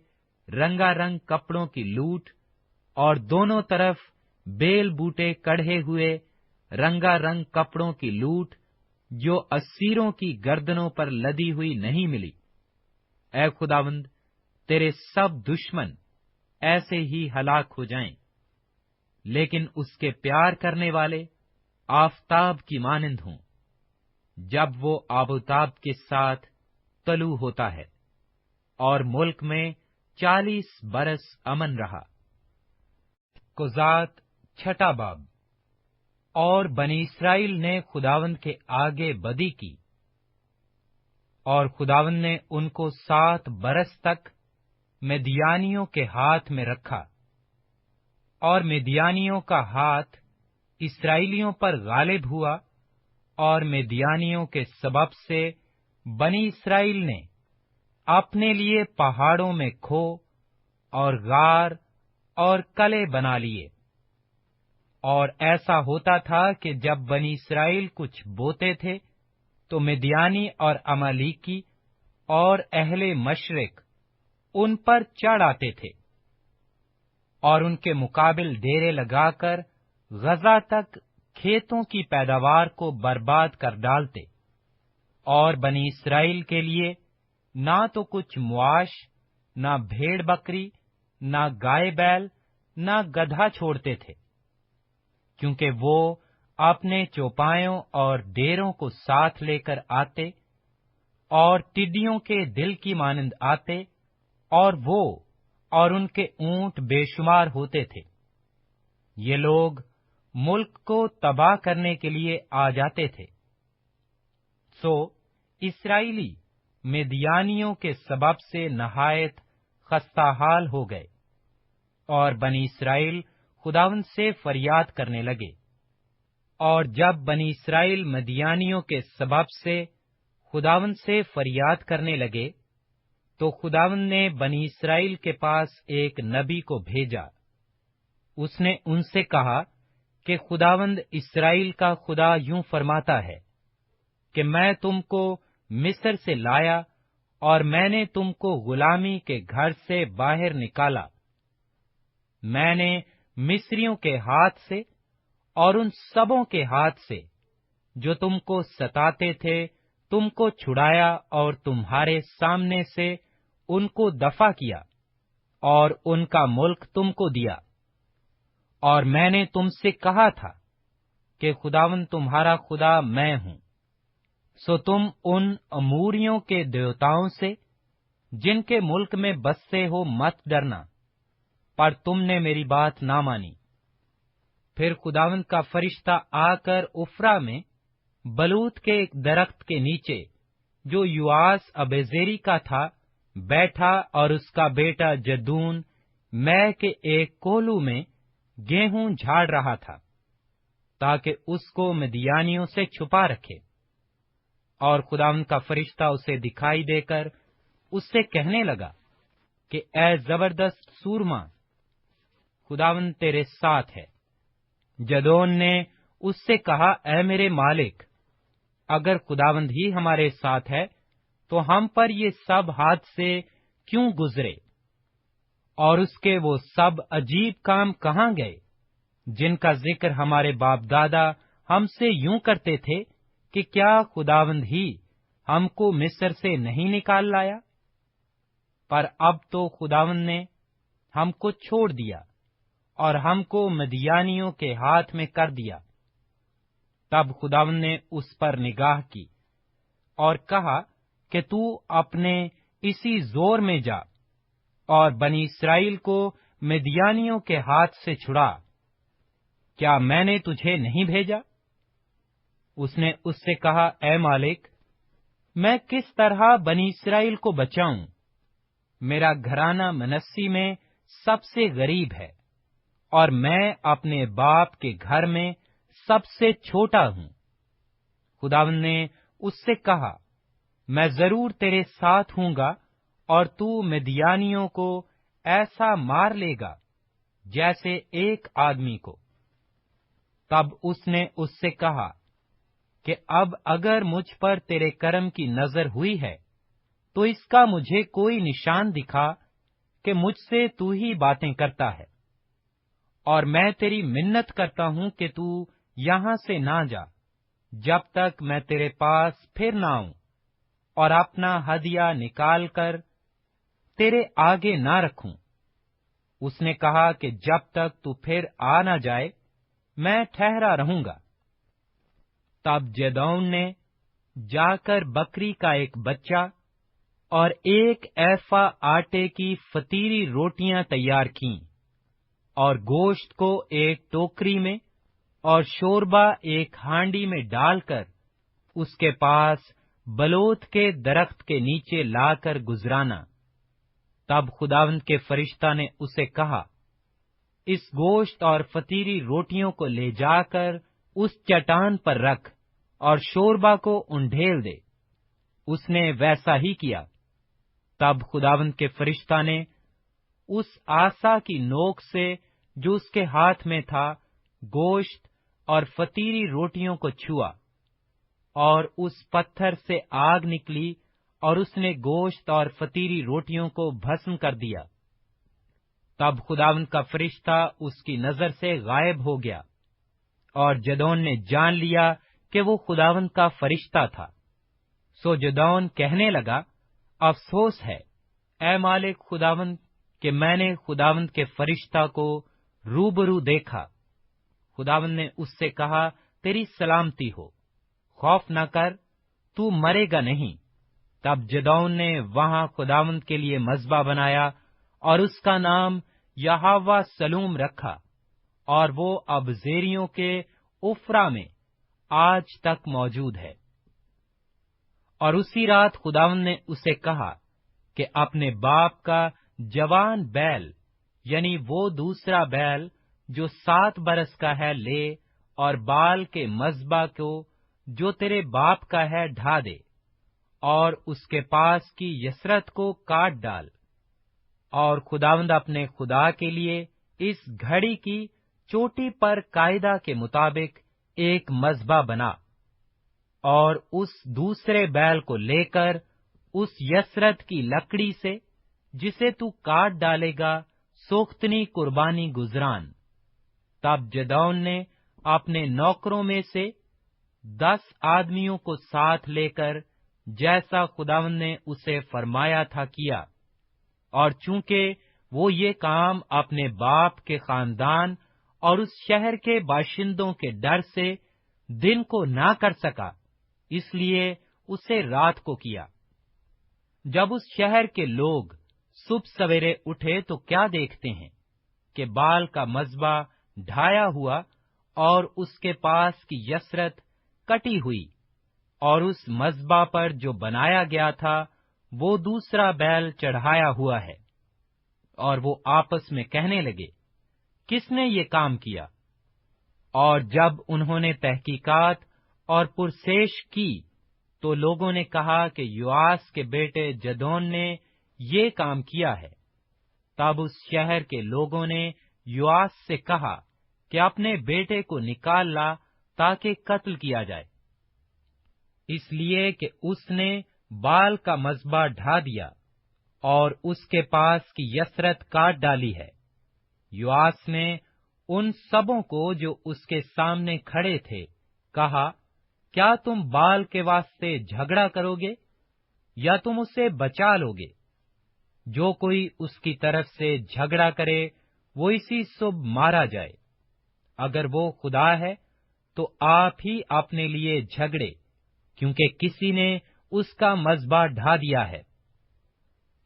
رنگا رنگ کپڑوں کی لوٹ، اور دونوں طرف بیل بوٹے کڑھے ہوئے رنگا رنگ کپڑوں کی لوٹ جو اسیروں کی گردنوں پر لدی ہوئی نہیں ملی؟ اے خداوند، تیرے سب دشمن ایسے ہی ہلاک ہو جائیں، لیکن اس کے پیار کرنے والے آفتاب کی مانند ہوں، جب وہ آب و تاب کے ساتھ طلوع ہوتا ہے۔ اور ملک میں 40 برس امن رہا۔ قضات چھٹا باب۔ اور بنی اسرائیل نے خداوند کے آگے بدی کی، اور خداوند نے ان کو 7 برس تک مدیانیوں کے ہاتھ میں رکھا، اور مدیانیوں کا ہاتھ اسرائیلیوں پر غالب ہوا، اور مدیانیوں کے سبب سے بنی اسرائیل نے اپنے لیے پہاڑوں میں کھو اور غار اور قلعے بنا لیے۔ اور ایسا ہوتا تھا کہ جب بنی اسرائیل کچھ بوتے تھے تو مدیانی اور امالیکی اور اہل مشرق ان پر چڑھ آتے تھے، اور ان کے مقابل ڈیرے لگا کر غزہ تک کھیتوں کی پیداوار کو برباد کر ڈالتے، اور بنی اسرائیل کے لیے نہ تو کچھ معاش، نہ بھیڑ بکری، نہ گائے بیل، نہ گدھا چھوڑتے تھے، کیونکہ وہ اپنے چوپایوں اور ڈیروں کو ساتھ لے کر آتے، اور ٹڈیوں کے دل کی مانند آتے، اور وہ اور ان کے اونٹ بے شمار ہوتے تھے۔ یہ لوگ ملک کو تباہ کرنے کے لیے آ جاتے تھے۔ سو اسرائیلی مدیانیوں کے سبب سے نہایت خستہ حال ہو گئے، اور بنی اسرائیل خداوند سے فریاد کرنے لگے۔ اور جب بنی اسرائیل مدیانیوں کے سبب سے خداوند سے فریاد کرنے لگے تو خداوند نے بنی اسرائیل کے پاس ایک نبی کو بھیجا۔ اس نے ان سے کہا کہ خداوند اسرائیل کا خدا یوں فرماتا ہے کہ میں تم کو مصر سے لایا، اور میں نے تم کو غلامی کے گھر سے باہر نکالا۔ میں نے مصریوں کے ہاتھ سے اور ان سبوں کے ہاتھ سے جو تم کو ستاتے تھے تم کو چھڑایا، اور تمہارے سامنے سے ان کو دفع کیا، اور ان کا ملک تم کو دیا۔ اور میں نے تم سے کہا تھا کہ خداوند تمہارا خدا میں ہوں، سو تم ان اموریوں کے دیوتاؤں سے جن کے ملک میں بسے ہو مت ڈرنا، پر تم نے میری بات نہ مانی۔ پھر خداوند کا فرشتہ آ کر افرا میں بلوت کے ایک درخت کے نیچے جو یواس ابیزری کا تھا بیٹھا، اور اس کا بیٹا جدون میں کے ایک کولو میں گیہوں جھاڑ رہا تھا، تاکہ اس کو مدیانیوں سے چھپا رکھے۔ اور خداوند کا فرشتہ اسے دکھائی دے کر اس سے کہنے لگا کہ اے زبردست سورما، خداوند تیرے ساتھ ہے۔ جدون نے اس سے کہا، اے میرے مالک، اگر خداوند ہی ہمارے ساتھ ہے تو ہم پر یہ سب حادثے کیوں گزرے؟ اور اس کے وہ سب عجیب کام کہاں گئے جن کا ذکر ہمارے باپ دادا ہم سے یوں کرتے تھے کہ کیا خداوند ہی ہم کو مصر سے نہیں نکال لایا؟ پر اب تو خداوند نے ہم کو چھوڑ دیا اور ہم کو مدیانیوں کے ہاتھ میں کر دیا۔ تب خداوند نے اس پر نگاہ کی और कहा कि तू अपने इसी जोर में जा और बनी इस्राएल को मिद्यानियों के हाथ से छुड़ा। क्या मैंने तुझे नहीं भेजा? उसने उससे कहा, ऐ मालिक, मैं किस तरह बनी इस्राएल को बचाऊं? मेरा घराना मनस्सी में सबसे गरीब है और मैं अपने बाप के घर में सबसे छोटा हूं। खुदावंद ने उससे कहा, मैं जरूर तेरे साथ हूंगा और तू मिद्यानियों को ऐसा मार लेगा जैसे एक आदमी को। तब उसने उससे कहा कि अब अगर मुझ पर तेरे कर्म की नजर हुई है तो इसका मुझे कोई निशान दिखा कि मुझसे तू ही बातें करता है, और मैं तेरी मिन्नत करता हूं कि तू यहां से ना जा जब तक मैं तेरे पास फिर ना आऊं और अपना हदिया निकाल कर तेरे आगे ना रखूं। उसने कहा कि जब तक तू फिर आ न जाए मैं ठहरा रहूंगा। तब जदौन ने जाकर बकरी का एक बच्चा और एक एफा आटे की फतीरी रोटियां तैयार कीं और गोश्त को एक टोकरी में और शोरबा एक हांडी में डालकर उसके पास बलोत के दरख्त के नीचे लाकर गुजराना। तब खुदावंद के फरिश्ता ने उसे कहा, इस गोश्त और फतीरी रोटियों को ले जाकर उस चट्टान पर रख और शोरबा को उंडेल दे। उसने वैसा ही किया। तब खुदावंद के फरिश्ता ने उस आसा की नोक से जो उसके हाथ में था गोश्त और फतीरी रोटियों को छुआ, और उस पत्थर से आग निकली और उसने गोश्त और फतीरी रोटियों को भस्म कर दिया। तब खुदावंद का फरिश्ता उसकी नजर से गायब हो गया, और जदौन ने जान लिया कि वो खुदावंद का फरिश्ता था। सो जदौन कहने लगा, अफसोस है, ऐ मालिक खुदावंद, कि मैंने खुदावंद के फरिश्ता को रूबरू देखा। खुदावंद ने उससे कहा, तेरी सलामती हो, खौफ न कर, तू मरेगा नहीं। तब जदौन ने वहां खुदावंद के लिए मज़बा बनाया और उसका नाम यहोवा सलूम रखा, और वो अब जेरियों के उफ्रा में आज तक मौजूद है। और उसी रात खुदावंद ने उसे कहा कि अपने बाप का जवान बैल, यानी वो दूसरा बैल जो 7 बरस का है, ले और बाल के मज़बा को जो तेरे बाप का है ढा दे, और उसके पास की यसरत को काट डाल। और खुदावंद अपने खुदा के लिए इस घड़ी की चोटी पर कायदा के मुताबिक एक मज़बा बना, और उस दूसरे बैल को लेकर उस यसरत की लकड़ी से जिसे तू काट डालेगा सोख्तनी कुर्बानी गुजरान। तब जदौन ने अपने नौकरों में से 10 आदमियों को साथ लेकर जैसा खुदावंद ने उसे फरमाया था किया, और चूंकि वो ये काम अपने बाप के खानदान और उस शहर के बाशिंदों के डर से दिन को ना कर सका, इसलिए उसे रात को किया। जब उस शहर के लोग सुबह सवेरे उठे तो क्या देखते हैं कि बाल का मज़बा ढाया हुआ और उसके पास की यसरत कटी हुई, और उस मज़बा पर जो बनाया गया था वो दूसरा बैल चढ़ाया हुआ है। और वो आपस में कहने लगे, किसने ये काम किया? और जब उन्होंने तहकीकात और पुरसेश की तो लोगों ने कहा कि योआस के बेटे जदोन ने ये काम किया है। तब उस शहर के लोगों ने योआस से कहा कि अपने बेटे को निकाल ला ताकि कत्ल किया जाए, इसलिए कि उसने बाल का मज़बा ढा दिया और उसके पास की यसरत काट डाली है। योआस ने उन सबों को जो उसके सामने खड़े थे कहा, क्या तुम बाल के वास्ते झगड़ा करोगे या तुम उसे बचा लोगे? जो कोई उसकी तरफ से झगड़ा करे वो इसी सुबह मारा जाए। अगर वो खुदा है तो आप ही अपने लिए झगड़े, क्योंकि किसी ने اس کا مذبح ڈھا دیا ہے۔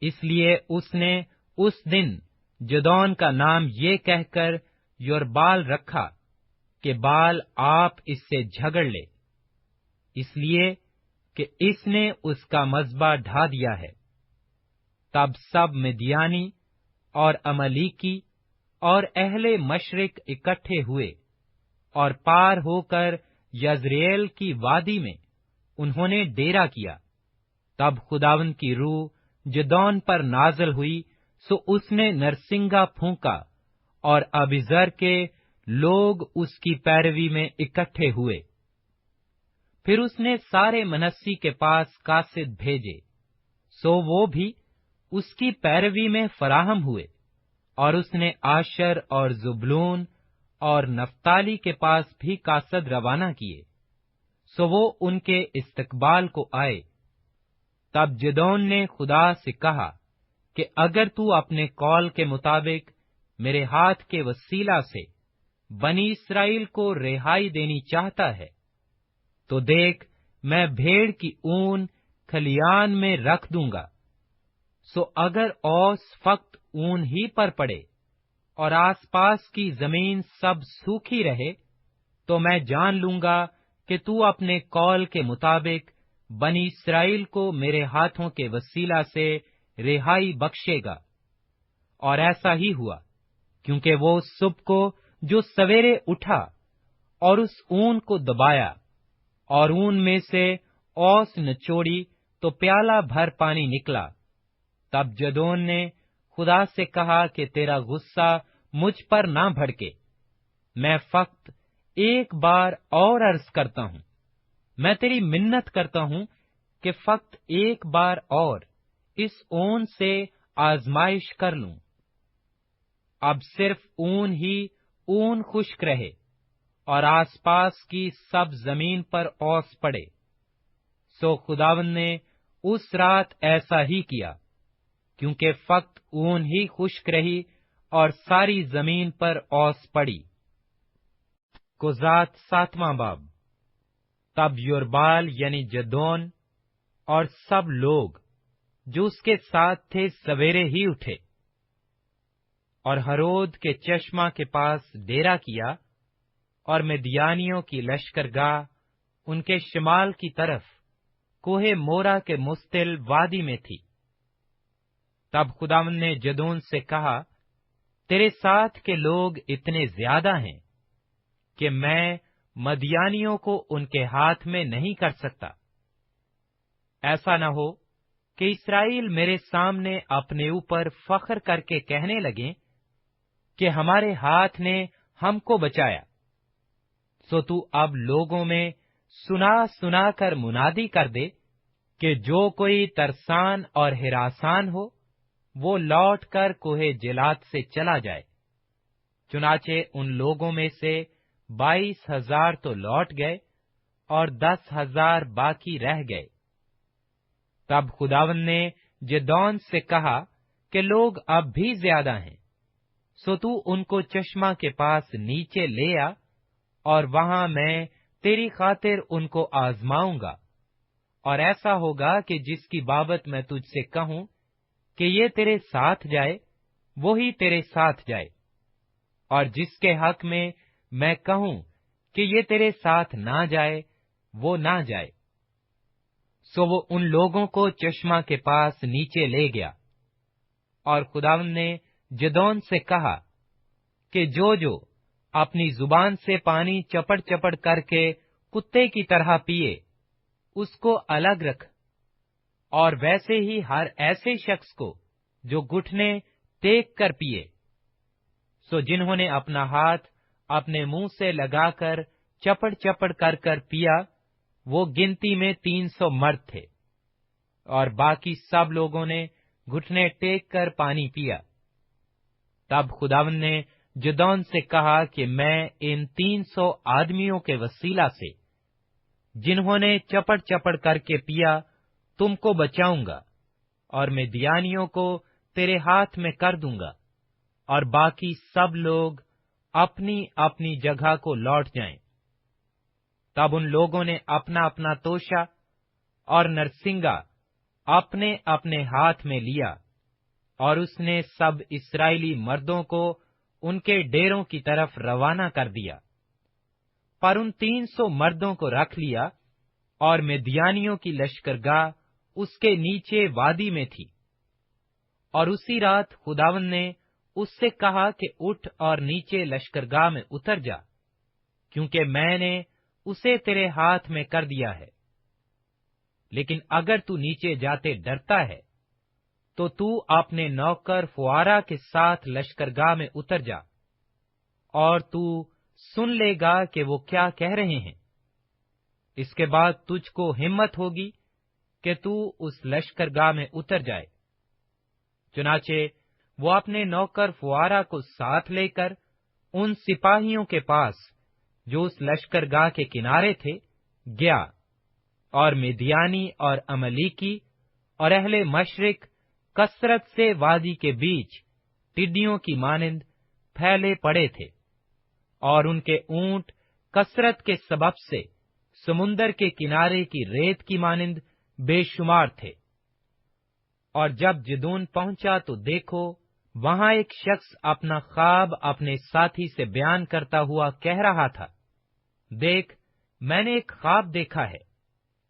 اس لیے اس نے اس دن جدون کا نام یہ کہہ کر یوربال رکھا کہ بال آپ اس سے جھگڑ لے، اس لیے کہ اس نے اس کا مذبح ڈھا دیا ہے۔ تب سب مدیانی اور املیکی اور اہل مشرق اکٹھے ہوئے اور پار ہو کر یزریل کی وادی میں انہوں نے ڈیرا کیا۔ تب خداوند کی روح جدون پر نازل ہوئی، سو اس نے نرسنگا پھونکا اور ابیزر کے لوگ اس کی پیروی میں اکٹھے ہوئے۔ پھر اس نے سارے منسی کے پاس قاصد بھیجے، سو وہ بھی اس کی پیروی میں فراہم ہوئے، اور اس نے آشر اور زبلون اور نفتالی کے پاس بھی قاصد روانہ کیے، سو وہ ان کے استقبال کو آئے۔ تب جدون نے خدا سے کہا کہ اگر تو اپنے قول کے مطابق میرے ہاتھ کے وسیلہ سے بنی اسرائیل کو رہائی دینی چاہتا ہے تو دیکھ، میں بھیڑ کی اون کھلیان میں رکھ دوں گا۔ سو اگر اوس فقط اون ہی پر پڑے اور آس پاس کی زمین سب سوکھی رہے تو میں جان لوں گا کہ تو اپنے قول کے مطابق بنی اسرائیل کو میرے ہاتھوں کے وسیلہ سے رہائی بخشے گا۔ اور ایسا ہی ہوا، کیونکہ وہ صبح کو جو سویرے اٹھا اور اس اون کو دبایا اور اون میں سے اوس نچوڑی تو پیالہ بھر پانی نکلا۔ تب جدون نے خدا سے کہا کہ تیرا غصہ مجھ پر نہ بھڑکے، میں فقط ایک بار اور عرض کرتا ہوں، میں تیری منت کرتا ہوں کہ فقط ایک بار اور اس اون سے آزمائش کر لوں۔ اب صرف اون ہی اون خشک رہے اور آس پاس کی سب زمین پر اوس پڑے۔ سو خداوند نے اس رات ایسا ہی کیا، کیونکہ فقط اون ہی خشک رہی اور ساری زمین پر اوس پڑی۔ کوزات 7واں باب۔ تب یوربال یعنی جدون اور سب لوگ جو اس کے ساتھ تھے سویرے ہی اٹھے اور ہرود کے چشمہ کے پاس ڈیرا کیا، اور مدیانیوں کی لشکرگاہ ان کے شمال کی طرف کوہ مورا کے مستل وادی میں تھی۔ تب خداوند نے جدون سے کہا، تیرے ساتھ کے لوگ اتنے زیادہ ہیں کہ میں مدیانیوں کو ان کے ہاتھ میں نہیں کر سکتا۔ ایسا نہ ہو کہ اسرائیل میرے سامنے اپنے اوپر فخر کر کے کہنے لگیں کہ ہمارے ہاتھ نے ہم کو بچایا۔ سو تو اب لوگوں میں سنا سنا کر منادی کر دے کہ جو کوئی ترسان اور ہراسان ہو وہ لوٹ کر کوہ جلات سے چلا جائے۔ چنانچہ ان لوگوں میں سے 22,000 تو لوٹ گئے اور 10,000 باقی رہ گئے۔ تب خداوند نے جدون سے کہا کہ لوگ اب بھی زیادہ ہیں، سو تو ان کو چشمہ کے پاس نیچے لے آ، اور وہاں میں تیری خاطر ان کو آزماؤں گا، اور ایسا ہوگا کہ جس کی بابت میں تجھ سے کہوں کہ یہ تیرے ساتھ جائے، وہی تیرے ساتھ جائے، اور جس کے حق میں کہوں کہ یہ تیرے ساتھ نہ جائے، وہ نہ جائے۔ سو وہ ان لوگوں کو چشمہ کے پاس نیچے لے گیا، اور خداوند نے جدون سے کہا کہ جو اپنی زبان سے پانی چپڑ چپڑ کر کے کتے کی طرح پیے، اس کو الگ رکھ، اور ویسے ہی ہر ایسے شخص کو جو گھٹنے ٹیک کر پیے۔ سو جنہوں نے اپنا ہاتھ اپنے منہ سے لگا کر چپڑ چپڑ کر کر پیا، وہ گنتی میں 300 مرد تھے، اور باقی سب لوگوں نے گھٹنے ٹیک کر پانی پیا۔ تب خداوند نے جدون سے کہا کہ میں ان 300 آدمیوں کے وسیلہ سے جنہوں نے چپڑ چپڑ کر کے پیا تم کو بچاؤں گا، اور مدیانیوں کو تیرے ہاتھ میں کر دوں گا، اور باقی سب لوگ اپنی اپنی جگہ کو لوٹ جائیں۔ تب ان لوگوں نے اپنا اپنا توشہ और नरसिंगा अपने अपने हाथ में लिया, और उसने सब इस्राएली मर्दों को उनके डेरों की तरफ रवाना कर दिया। पर उन 300 मर्दों को रख लिया, और मिद्यानियों की लश्करगाह उसके नीचे वादी में थी। और उसी रात खुदावंद ने उससे कहा कि उठ और नीचे लश्करगाह में उतर जा, क्योंकि मैंने उसे तेरे हाथ में कर दिया है। लेकिन अगर तू नीचे जाते डरता है, तो तू अपने नौकर फुआरा के साथ लश्करगाह में उतर जा, और तू सुन लेगा कि वो क्या कह रहे हैं। इसके बाद तुझको हिम्मत होगी कि तू उस लश्करगाह में उतर जाए। चुनाचे वो अपने नौकर फुआरा को साथ लेकर उन सिपाहियों के पास जो उस लश्करगाह के किनारे थे गया, और मिद्यानी और अमलीकी और अहले मशरिक कसरत से वादी के बीच टिड्डियों की मानिंद फैले पड़े थे, और उनके ऊंट कसरत के सबब से समुंदर के किनारे की रेत की मानिंद बेशुमार थे। और जब जिदोन पहुंचा तो देखो, वहां एक शख्स अपना ख्वाब अपने साथी से बयान करता हुआ कह रहा था, देख, मैंने एक ख्वाब देखा है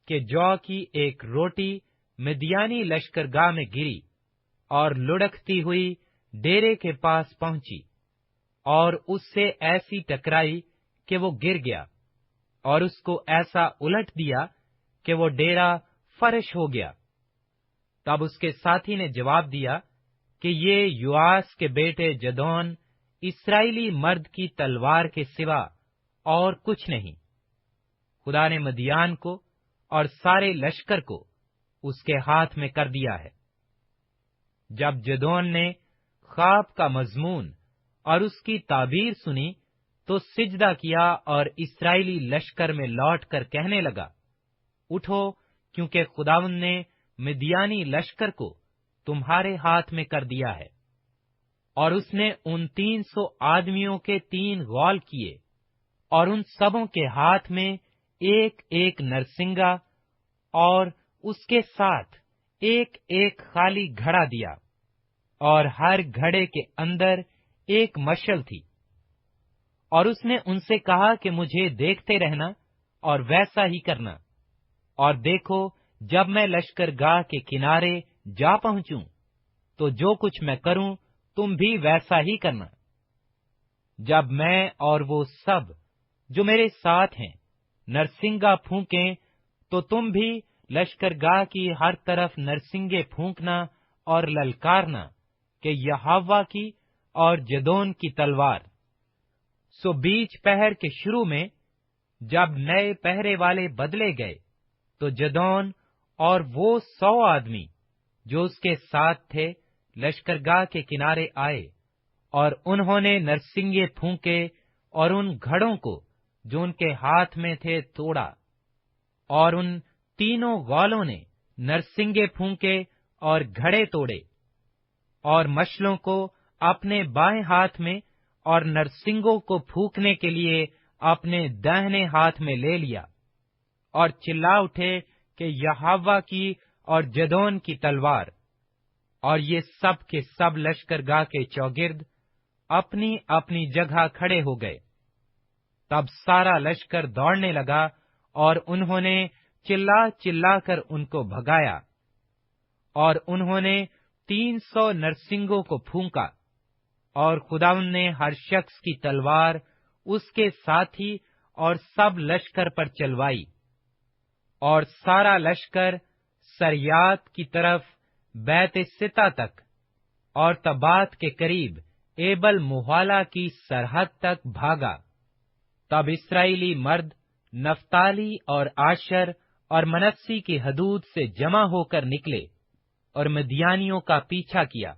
कि जौ की एक रोटी मिद्यानी लश्करगाह में गिरी और लुढ़कती हुई डेरे के पास पहुंची, और उससे ऐसी टकराई कि वो गिर गया, और उसको ऐसा उलट दिया कि वो डेरा फर्श हो गया। तब उसके साथी ने जवाब दिया कि ये योआस के बेटे जदोन इस्राएली मर्द की तलवार के सिवा और कुछ नहीं। खुदा ने मदियान को और सारे लश्कर को उसके हाथ में कर दिया है। जब जदोन ने ख्वाब का मजमून और उसकी ताबीर सुनी, तो सिजदा किया और इस्राएली लश्कर में लौटकर कहने लगा, उठो, क्योंकि खुदावंद ने मिद्यानी लश्कर को तुम्हारे हाथ में कर दिया है। और उसने उन 300 आदमियों के 3 गौल किए, और उन सबों के हाथ में एक एक नरसिंगा, और उसके साथ एक एक खाली घड़ा दिया, और हर घड़े के अंदर एक मशल थी। और उसने उनसे कहा कि मुझे देखते रहना और वैसा ही करना, और देखो, जब मैं लश्करगाह के किनारे जा पहुंचूं, तो जो कुछ मैं करूं, तुम भी वैसा ही करना। जब मैं और वो सब जो मेरे साथ हैं नरसिंगा फूंकें, तो तुम भी लश्करगाह की हर तरफ नरसिंगे फूंकना और ललकारना कि यहोवा की और जदोन की तलवार। सो बीच पहर के शुरू में जब नए पहरे वाले बदले गए, तो जदोन और वो 100 आदमी जो उसके साथ थे लश्करगाह के किनारे आए, और उन्होंने नरसिंगे फूंके और उन घड़ों को जो उनके हाथ में थे तोड़ा। और उन तीनों गौलों ने नरसिंगे फूंके और घड़े तोड़े, और मशलों को अपने बाएं हाथ में और नरसिंगों को फूंकने के लिए अपने दाहिने हाथ में ले लिया, और चिल्ला उठे कि यहोवा की और जदोन की तलवार। और ये सब के सब लश्करगाह के चौगिर्द अपनी अपनी जगह खड़े हो गए। तब सारा लश्कर दौड़ने लगा, और उन्होंने चिल्ला चिल्ला कर उनको भगाया, और उन्होंने 300 नरसिंगों को फूंका, और खुदावंद ने हर शख्स की तलवार उसके साथी और सब लश्कर पर चलवाई। और सारा लश्कर सरयात की तरफ बैत-सिता तक और तबात के करीब एबल मुहाला की सरहद तक भागा। तब इस्राएली मर्द नफ्ताली और आशर और मनस्सी की हदूद से जमा होकर निकले और मिद्यानियों का पीछा किया।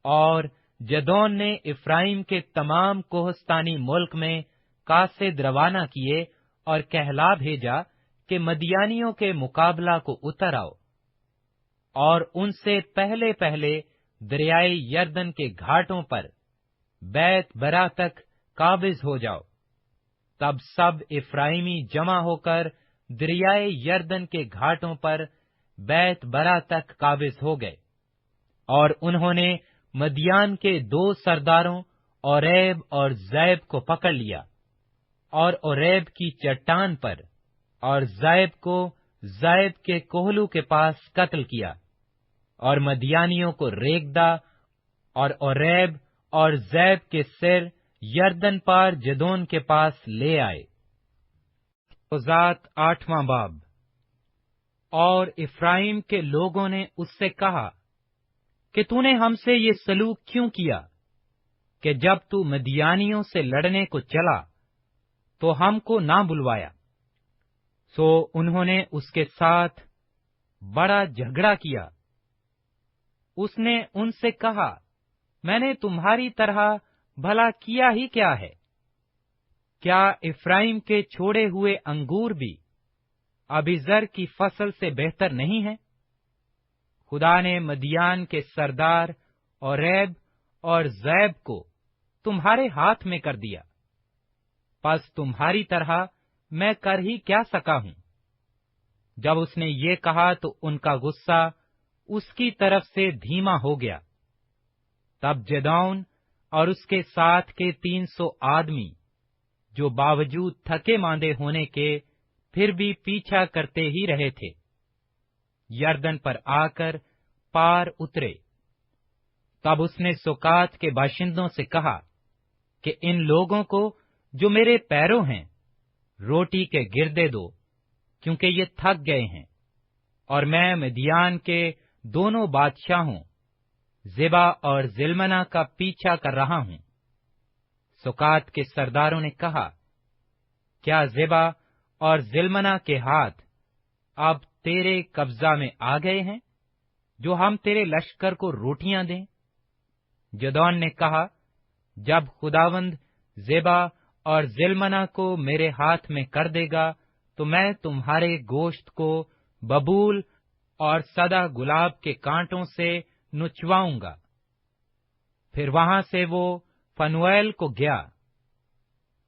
और जदोन ने इफ्राइम के तमाम कोहस्तानी मुल्क में कासिद रवाना किए और कहला भेजा कि मदियानियों के मुकाबला को उतर आओ, और उनसे पहले पहले दरियाए यरदन के घाटों पर बैत बरा तक काबिज हो जाओ। तब सब इफ्राइमी जमा होकर दरियाए यरदन के घाटों पर बैत बरा तक काबिज हो गए, और उन्होंने मदियान के 2 सरदारों ओरेब और ज़ैब को पकड़ लिया, और ओरेब की चट्टान पर और ज़ैब को ज़ैब के कोहलू के पास कत्ल किया, और मदियानियों को रेगदा और ओरेब और ज़ैब के सिर यरदन पार जदोन के पास ले आए। ज़ात 8वां बाब। और इफ्राइम के लोगों ने उससे कहा कि तूने हमसे ये सलूक क्यों किया कि जब तू मदियानियों से लड़ने को चला तो हमको ना बुलवाया। सो उन्होंने उसके साथ बड़ा झगड़ा किया। उसने उनसे कहा, मैंने तुम्हारी तरह भला किया ही क्या है? क्या इफ्राइम के छोड़े हुए अंगूर भी अबीजर की फसल से बेहतर नहीं है? खुदा ने मदियान के सरदार ओरेब और ज़ैब को तुम्हारे हाथ में कर दिया, बस तुम्हारी तरह मैं कर ही क्या सका हूं। जब उसने ये कहा तो उनका गुस्सा उसकी तरफ से धीमा हो गया। तब जदौन और उसके साथ के 300 आदमी, जो बावजूद थके मांदे होने के फिर भी पीछा करते ही रहे थे, यरदन पर आकर पार उतरे। तब उसने सुकात के बाशिंदों से कहा कि इन लोगों को जो मेरे पैरों हैं रोटी के गिरदे दो, क्योंकि ये थक गए हैं, और मैं मिदियान के दोनों बादशाहों ज़ेबा और ज़िल्मना का पीछा कर रहा हूं। सुकात के सरदारों ने कहा, क्या ज़ेबा और ज़िल्मना के हाथ अब तेरे कब्जा में आ गए हैं, जो हम तेरे लश्कर को रोटियां दें? जदौन ने कहा, जब खुदावंद ज़ेबा और ज़िल्मना को मेरे हाथ में कर देगा, तो मैं तुम्हारे गोश्त को बबूल और सदा गुलाब के कांटों से नुचवाऊंगा। फिर वहां से वो फनुएल को गया,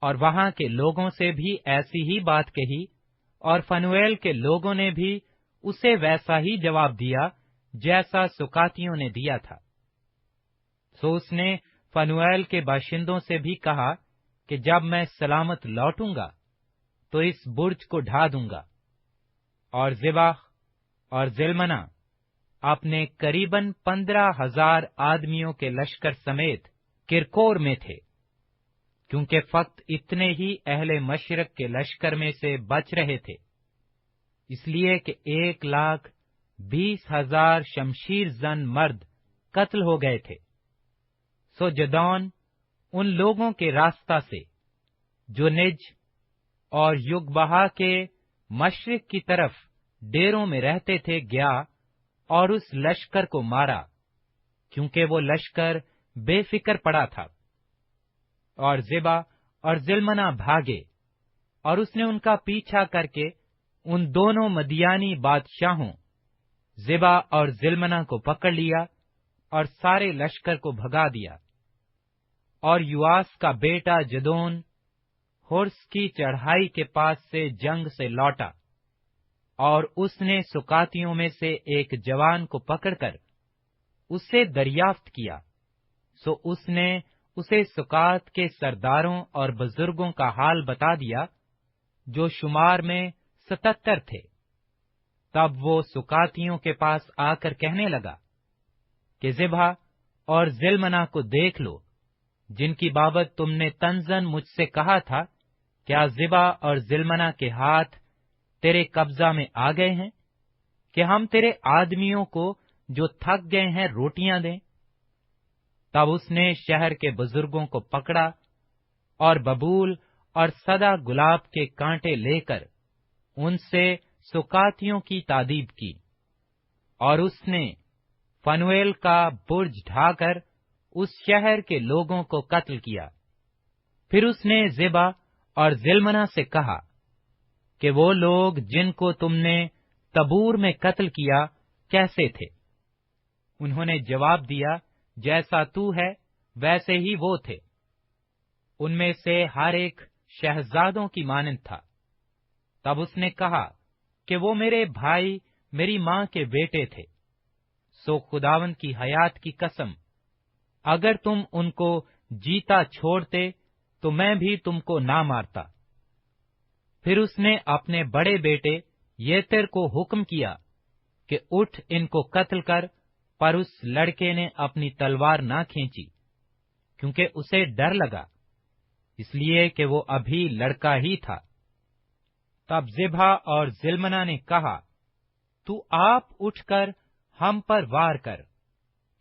और वहां के लोगों से भी ऐसी ही बात कही, और फनुएल के लोगों ने भी उसे वैसा ही जवाब दिया जैसा सुकातियों ने दिया था। सो उसने फनुएल के बाशिंदों से भी कहा कि जब मैं सलामत लौटूंगा तो इस बुर्ज को ढा दूंगा। और ज़ेबा और ज़िल्मना अपने करीबन 15,000 आदमियों के लश्कर समेत किरकोर में थे, क्योंकि फक्त इतने ही अहले मशरक के लश्कर में से बच रहे थे, इसलिए कि 1,20,000 शमशीर जन मर्द कत्ल हो गए थे। सो जदौन उन लोगों के रास्ता से जो निज और युगबहा के मशरिक की तरफ डेरों में रहते थे गया और उस लश्कर को मारा, क्योंकि वो लश्कर बेफिक्र पड़ा था। और ज़ेबा और ज़िल्मना भागे, और उसने उनका पीछा करके उन दोनों मदियानी बादशाहों ज़ेबा और ज़िल्मना को पकड़ लिया और सारे लश्कर को भगा दिया। और युआस का बेटा जदोन हुर्स की चढ़ाई के पास से जंग से लौटा, और उसने सुकातियों में से एक जवान को पकड़कर उससे दरियाफ्त किया। सो उसने उसे सुकात के सरदारों और बुजुर्गों का हाल बता दिया, जो शुमार में 77 थे। तब वो सुकातियों के पास आकर कहने लगा कि ज़ेबा और ज़िल्मना को देख लो, जिनकी बाबत तुमने तंजन मुझसे कहा था। क्या ज़ेबा और ज़िल्मना के हाथ तेरे कब्जा में आ गए हैं कि हम तेरे आदमियों को जो थक गए हैं रोटियां दें? तब उसने शहर के बुजुर्गों को पकड़ा और बबूल और सदा गुलाब के कांटे लेकर उनसे सुकातियों की तादीब की, और उसने फनुएल का बुर्ज ढाकर उस शहर के लोगों को कत्ल किया। फिर उसने ज़ेबा और ज़िल्मना से कहा कि वो लोग जिनको तुमने तबूर में कत्ल किया कैसे थे? उन्होंने जवाब दिया, जैसा तू है वैसे ही वो थे। उनमें से हर एक शहजादों की मानंद था। تب اس نے کہا کہ وہ میرے بھائی میری ماں کے بیٹے تھے، سو خداوند کی حیات کی قسم، اگر تم ان کو جیتا چھوڑتے تو میں بھی تم کو نہ مارتا۔ پھر اس نے اپنے بڑے بیٹے یتر کو حکم کیا کہ اٹھ ان کو قتل کر، پر اس لڑکے نے اپنی تلوار نہ کھینچی، کیونکہ اسے ڈر لگا، اس لیے کہ وہ ابھی لڑکا ہی تھا۔ تب زبھا اور زلمنا نے کہا، تو آپ اٹھ کر ہم پر وار کر،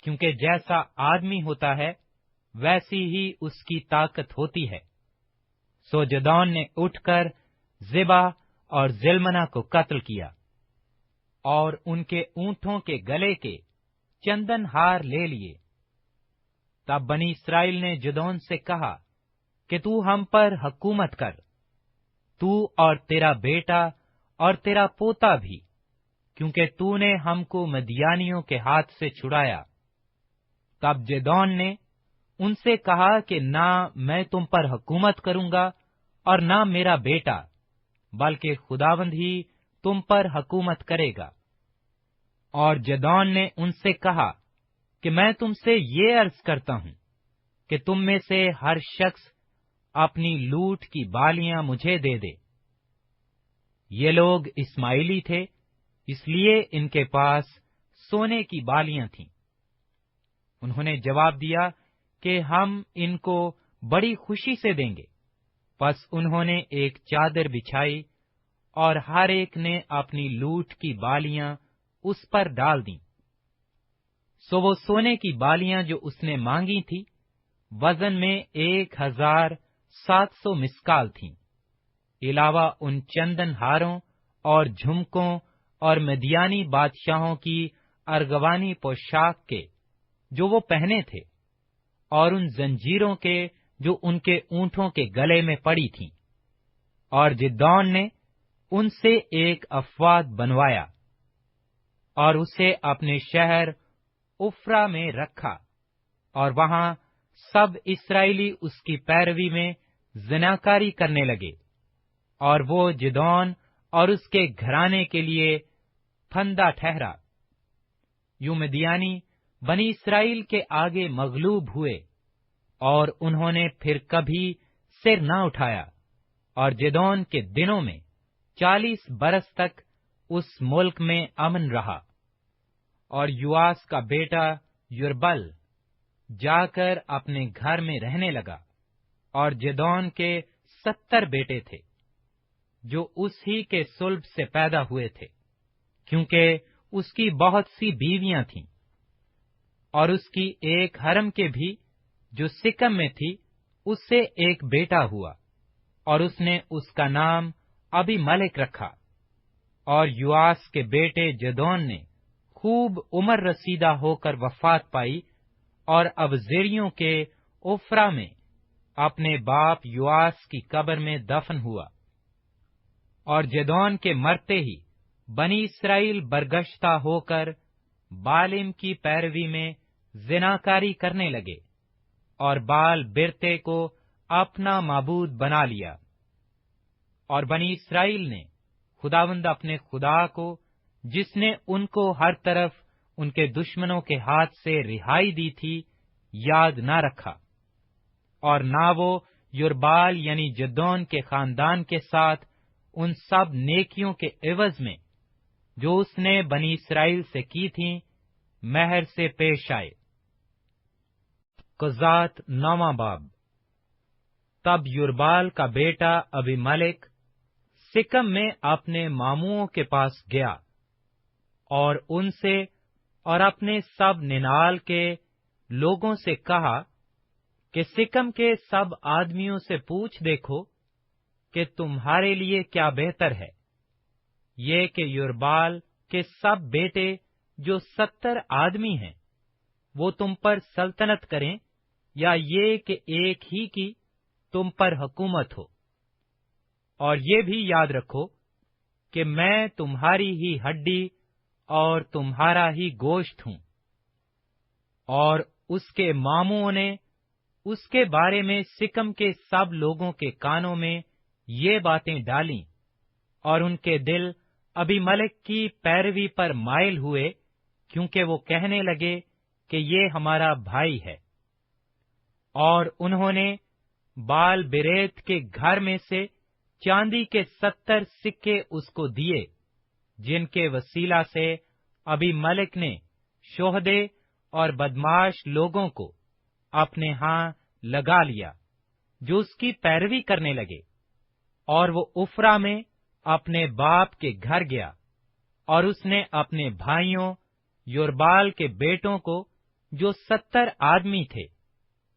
کیونکہ جیسا آدمی ہوتا ہے ویسی ہی اس کی طاقت ہوتی ہے۔ سو جدون نے اٹھ کر زبا اور زلمنا کو قتل کیا، اور ان کے اونٹوں کے گلے کے چندن ہار لے لیے۔ تب بنی اسرائیل نے جدون سے کہا کہ تو ہم پر حکومت کر، تو اور تیرا بیٹا اور تیرا پوتا بھی، کیونکہ تو نے ہم کو مدیانیوں کے ہاتھ سے چھڑایا۔ تب جدون نے ان سے کہا کہ نہ میں تم پر حکومت کروں گا اور نہ میرا بیٹا، بلکہ خداوند ہی تم پر حکومت کرے گا۔ اور جدون نے ان سے کہا کہ میں تم سے یہ عرض کرتا ہوں کہ تم میں سے ہر شخص اپنی لوٹ کی بالیاں مجھے دے دے۔ یہ لوگ اسماعیلی تھے، اس لیے ان کے پاس سونے کی بالیاں تھیں۔ انہوں نے جواب دیا کہ ہم ان کو بڑی خوشی سے دیں گے۔ پس انہوں نے ایک چادر بچھائی اور ہر ایک نے اپنی لوٹ کی بالیاں اس پر ڈال دیں۔ سو وہ سونے کی بالیاں جو اس نے مانگی تھی وزن میں 1700 مسکال تھیں، علاوہ ان چندن ہاروں اور جھمکوں اور مدیانی بادشاہوں کی ارغوانی پوشاک کے جو وہ پہنے تھے، اور ان زنجیروں کے جو ان کے اونٹوں کے گلے میں پڑی تھیں۔ اور جدون نے ان سے ایک افواج بنوایا اور اسے اپنے شہر افرا میں رکھا، اور وہاں سب اسرائیلی اس کی پیروی میں زناکاری کرنے لگے، اور وہ جدون اور اس کے گھرانے کے لیے پھندا ٹھہرا۔ یوں مدیانی بنی اسرائیل کے آگے مغلوب ہوئے، اور انہوں نے پھر کبھی سر نہ اٹھایا، اور جدون کے دنوں میں 40 برس تک اس ملک میں امن رہا۔ اور یواس کا بیٹا یربل جا کر اپنے گھر میں رہنے لگا، اور جدون کے 70 بیٹے تھے جو اس ہی کے صلب سے پیدا ہوئے تھے، کیونکہ اس کی بہت سی بیویاں تھیں۔ اور اس کی ایک حرم کے بھی جو سکم میں تھی، اس سے ایک بیٹا ہوا، اور اس نے اس کا نام ابی ملک رکھا۔ اور یواس کے بیٹے جدون نے خوب عمر رسیدہ ہو کر وفات پائی، اور ابزریوں کے افرا میں اپنے باپ یواس کی قبر میں دفن ہوا۔ اور جدون کے مرتے ہی بنی اسرائیل برگشتہ ہو کر بالم کی پیروی میں زناکاری کرنے لگے، اور بال برتے کو اپنا معبود بنا لیا۔ اور بنی اسرائیل نے خداوند اپنے خدا کو، جس نے ان کو ہر طرف ان کے دشمنوں کے ہاتھ سے رہائی دی تھی، یاد نہ رکھا، اور نہ وہ یربال یعنی جدون کے خاندان کے ساتھ ان سب نیکیوں کے عوض میں جو اس نے بنی اسرائیل سے کی تھیں مہر سے پیش آئے۔ قضات 9واں باب۔ تب یربال کا بیٹا ابی ملک سکم میں اپنے ماموؤں کے پاس گیا، اور ان سے اور اپنے سب ننال کے لوگوں سے کہا کہ سکم کے سب آدمیوں سے پوچھ دیکھو کہ تمہارے لیے کیا بہتر ہے، یہ کہ یربال کے سب بیٹے جو 70 آدمی ہیں وہ تم پر سلطنت کریں، یا یہ کہ ایک ہی کی تم پر حکومت ہو۔ اور یہ بھی یاد رکھو کہ میں تمہاری ہی ہڈی اور تمہارا ہی گوشت ہوں۔ اور اس کے ماموں نے اس کے بارے میں سکم کے سب لوگوں کے کانوں میں یہ باتیں ڈالیں، और उनके दिल अबीमेलेक की पैरवी पर माइल हुए, क्योंकि वो कहने लगे कि ये हमारा भाई है। और उन्होंने बाल बिरेत के घर में से चांदी के 70 सिक्के उसको दिए, जिनके वसीला से अबीमेलेक ने शोहदे और बदमाश लोगों को अपने हां लगा लिया, जो उसकी पैरवी करने लगे। और वो उफरा में अपने बाप के घर गया, और उसने अपने भाइयों योरबाल के बेटों को, जो 70 आदमी थे,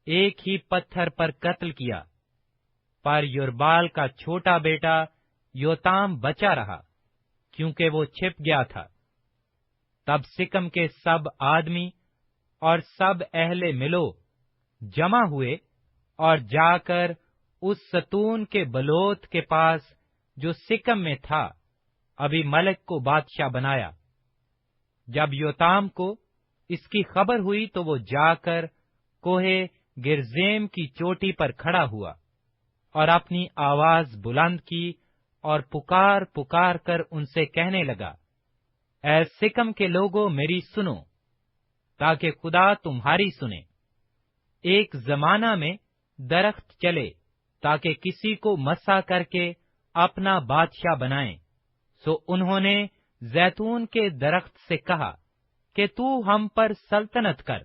एक ही पत्थर पर कत्ल किया। पर योरबाल का छोटा बेटा योताम बचा रहा, क्योंकि वो छिप गया था। तब सिकम के सब आदमी और सब अहले मिलो जमा हुए और जाकर उस सतून के बलोत के पास, जो सिकम में था, अबीमेलेक को बादशाह बनाया। जब योताम को इसकी खबर हुई तो वो जाकर कोहे गिरजेम की चोटी पर खड़ा हुआ और अपनी आवाज बुलंद की और पुकार पुकार कर उनसे कहने लगा, ऐ सिकम के लोगों, मेरी सुनो, ताकि खुदा तुम्हारी सुने। एक जमाना में दरख्त चले, ताकि किसी को मसा करके अपना बादशाह बनाएं। सो उन्होंने जैतून के दरख्त से कहा कि तू हम पर सल्तनत कर।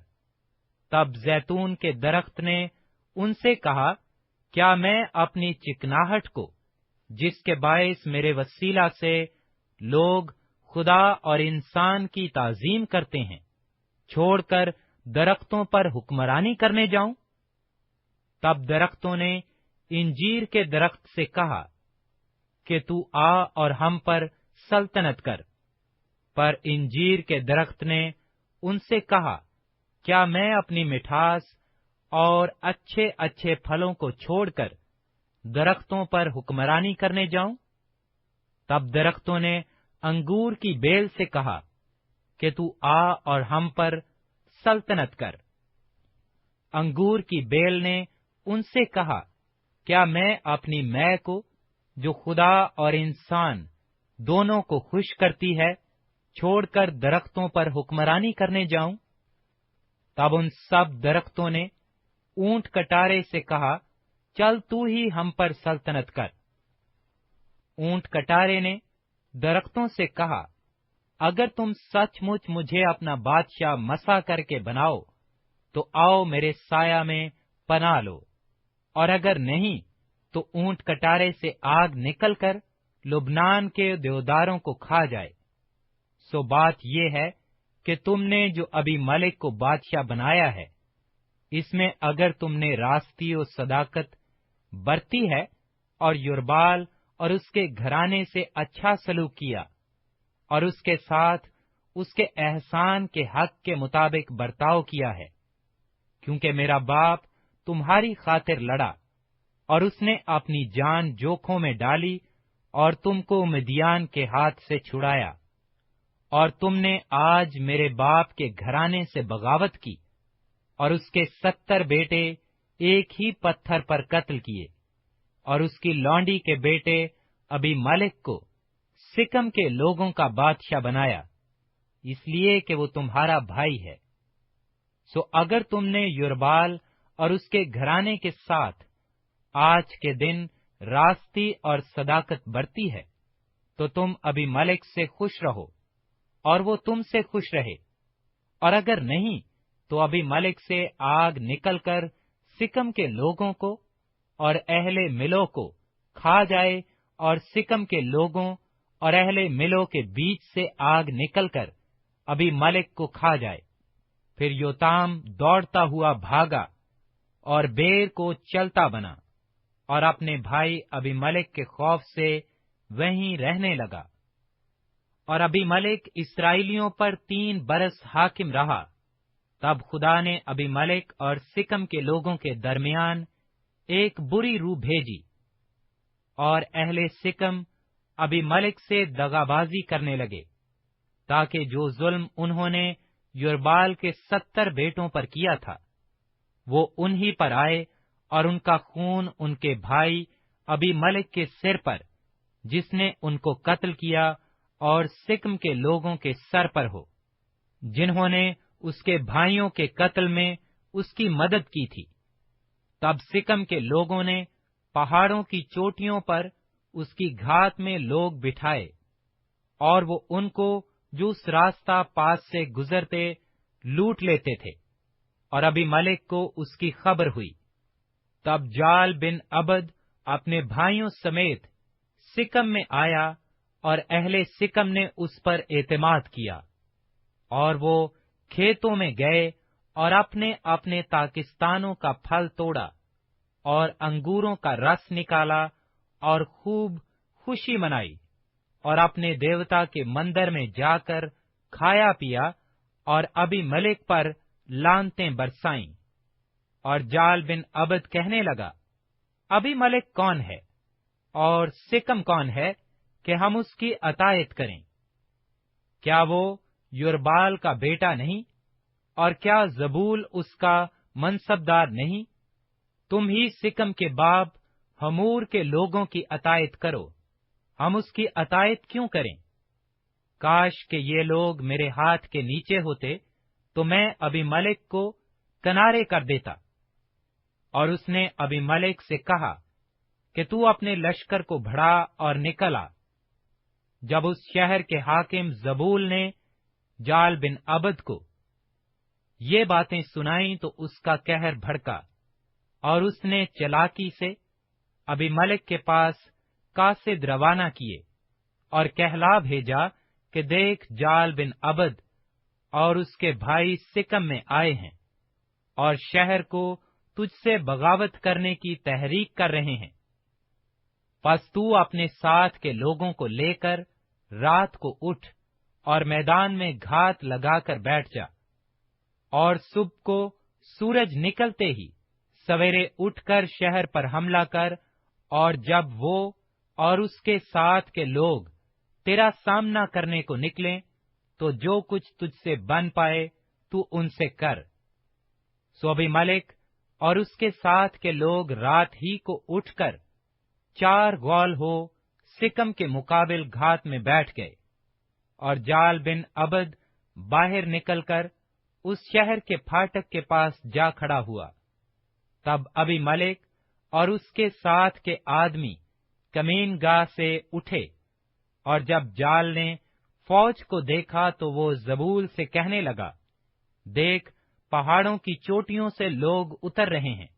तब जैतून के दरख्त ने उनसे कहा, क्या मैं अपनी चिकनाहट को, जिसके बायस मेरे वसीला से लोग खुदा और इंसान की ताजीम करते हैं, छोड़कर दरख्तों पर हुक्मरानी करने जाऊं? तब दरख्तों ने इंजीर के दरख्त से कहा कि तू आ और हम पर सल्तनत कर। पर इंजीर के दरख्त ने उनसे कहा, क्या मैं अपनी मिठास और अच्छे अच्छे फलों को छोड़कर दरख्तों पर हुक्मरानी करने जाऊं? तब दरख्तों ने अंगूर की बेल से कहा कि तू आ और हम पर सल्तनत कर। अंगूर की बेल ने उनसे कहा, क्या मैं अपनी मै को, जो खुदा और इंसान दोनों को खुश करती है, छोड़कर दरख्तों पर हुक्मरानी करने जाऊं? तब उन सब दरख्तों ने ऊंट कटारे से कहा, चल तू ही हम पर सल्तनत कर। ऊंट कटारे ने दरख्तों से कहा, अगर तुम सचमुच मुझे अपना बादशाह मसा करके बनाओ, तो आओ मेरे साया में पनाह लो, और अगर नहीं तो ऊंट कटारे से आग निकलकर लुबनान के देवदारों को खा जाए। सो बात ये है कि तुमने जो अबीमेलेक को बादशाह बनाया है, इसमें अगर तुमने रास्ती और सदाकत बरती है और योरबाल और उसके घराने से अच्छा सलूक किया और उसके साथ उसके एहसान के हक के मुताबिक बर्ताव किया है, क्योंकि मेरा बाप तुम्हारी खातिर लड़ा और उसने अपनी जान जोखों में डाली और तुमको मिद्यान के हाथ से छुड़ाया, और तुमने आज मेरे बाप के घराने से बगावत की और उसके 70 बेटे एक ही पत्थर पर कत्ल किए, और उसकी लौंडी के बेटे अबीमेलेक को सिकम के लोगों का बादशाह बनाया, इसलिए कि वो तुम्हारा भाई है। सो अगर तुमने योरबाल और उसके घराने के साथ आज के दिन रास्ती और सदाकत बरती है, तो तुम अबीमेलेक से खुश रहो और वो तुमसे खुश रहे, और अगर नहीं तो अबीमेलेक से आग निकलकर सिकम के लोगों को और अहले मिलो को खा जाए, और सिकम के लोगों और अहले मिलो के बीच से आग निकलकर अबीमेलेक को खा जाए। फिर योताम दौड़ता हुआ भागा और बेर को चलता बना, और अपने भाई अबीमेलेक के खौफ से वहीं रहने लगा। और अबीमेलेक इस्राएलियों पर 3 बरस हाकिम रहा। तब खुदा ने अबीमेलेक और सिकम के लोगों के दरमियान एक बुरी रूह भेजी, और अहले सिकम अबीमेलेक से दगाबाजी करने लगे, ताकि जो जुल्म उन्होंने योरबाल के 70 बेटों पर किया था, वो उन्हीं पर आए, और उनका खून उनके भाई अबीमेलेक के सिर पर जिसने उनको कत्ल किया और सिकम के लोगों के सर पर हो, जिन्होंने उसके भाइयों के कत्ल में उसकी मदद की थी। तब सिकम के लोगों ने पहाड़ों की चोटियों पर उसकी घात में लोग बिठाए, और वो उनको जो उस रास्ता पास से गुजरते लूट लेते थे। और अबीमेलेक को उसकी खबर हुई। तब जाल बिन अबद अपने भाइयों समेत सिकम में आया, और अहले सिकम ने उस पर एतमाद किया, और वो खेतों में गए और अपने अपने ताकिस्तानों का फल तोड़ा और अंगूरों का रस निकाला और खूब खुशी मनाई, और अपने देवता के मंदिर में जाकर खाया पिया और अबीमेलेक पर लानतें बरसाईं। और जाल बिन अबद कहने लगा, अबीमेलेक कौन है और सिकम कौन है कि हम उसकी अतायत करें? क्या वो युरबाल का बेटा नहीं, और क्या जबूल उसका मनसबदार नहीं? तुम ही सिकम के बाप हमूर के लोगों की अतायत करो, हम उसकी अतायत क्यों करें? काश के ये लोग मेरे हाथ के नीचे होते, तो मैं अबीमेलेक को किनारे कर देता। और उसने अबीमेलेक से कहा कि तू अपने लश्कर को बढ़ा और निकल आ। जब उस शहर के हाकिम जबूल ने जाल बिन अबद को ये बातें सुनाई, तो उसका कहर भड़का, और उसने चालाकी से अबीमेलेक के पास कासिद रवाना किए और कहला भेजा कि देख, जाल बिन अबद और उसके भाई सिकम में आए हैं और शहर को तुझसे बगावत करने की तहरीक कर रहे हैं। बस तू अपने साथ के लोगों को लेकर रात को उठ और मैदान में घात लगाकर बैठ जा, और सुबह को सूरज निकलते ही सवेरे उठकर शहर पर हमला कर, और जब वो और उसके साथ के लोग तेरा सामना करने को निकलें, तो जो कुछ तुझसे बन पाए तू उनसे कर। सो अबीमेलेक और उसके साथ के लोग रात ही को उठकर 4 गौल हो सिकम के मुकाबिल घात में बैठ गए, और जाल बिन अबद बाहर निकलकर उस शहर के फाटक के पास जा खड़ा हुआ। तब अबीमेलेक और उसके साथ के आदमी कमीनगाह से उठे, और जब जाल ने फौज को देखा, तो वो जबूल से कहने लगा, देख, पहाड़ों की चोटियों से लोग उतर रहे हैं।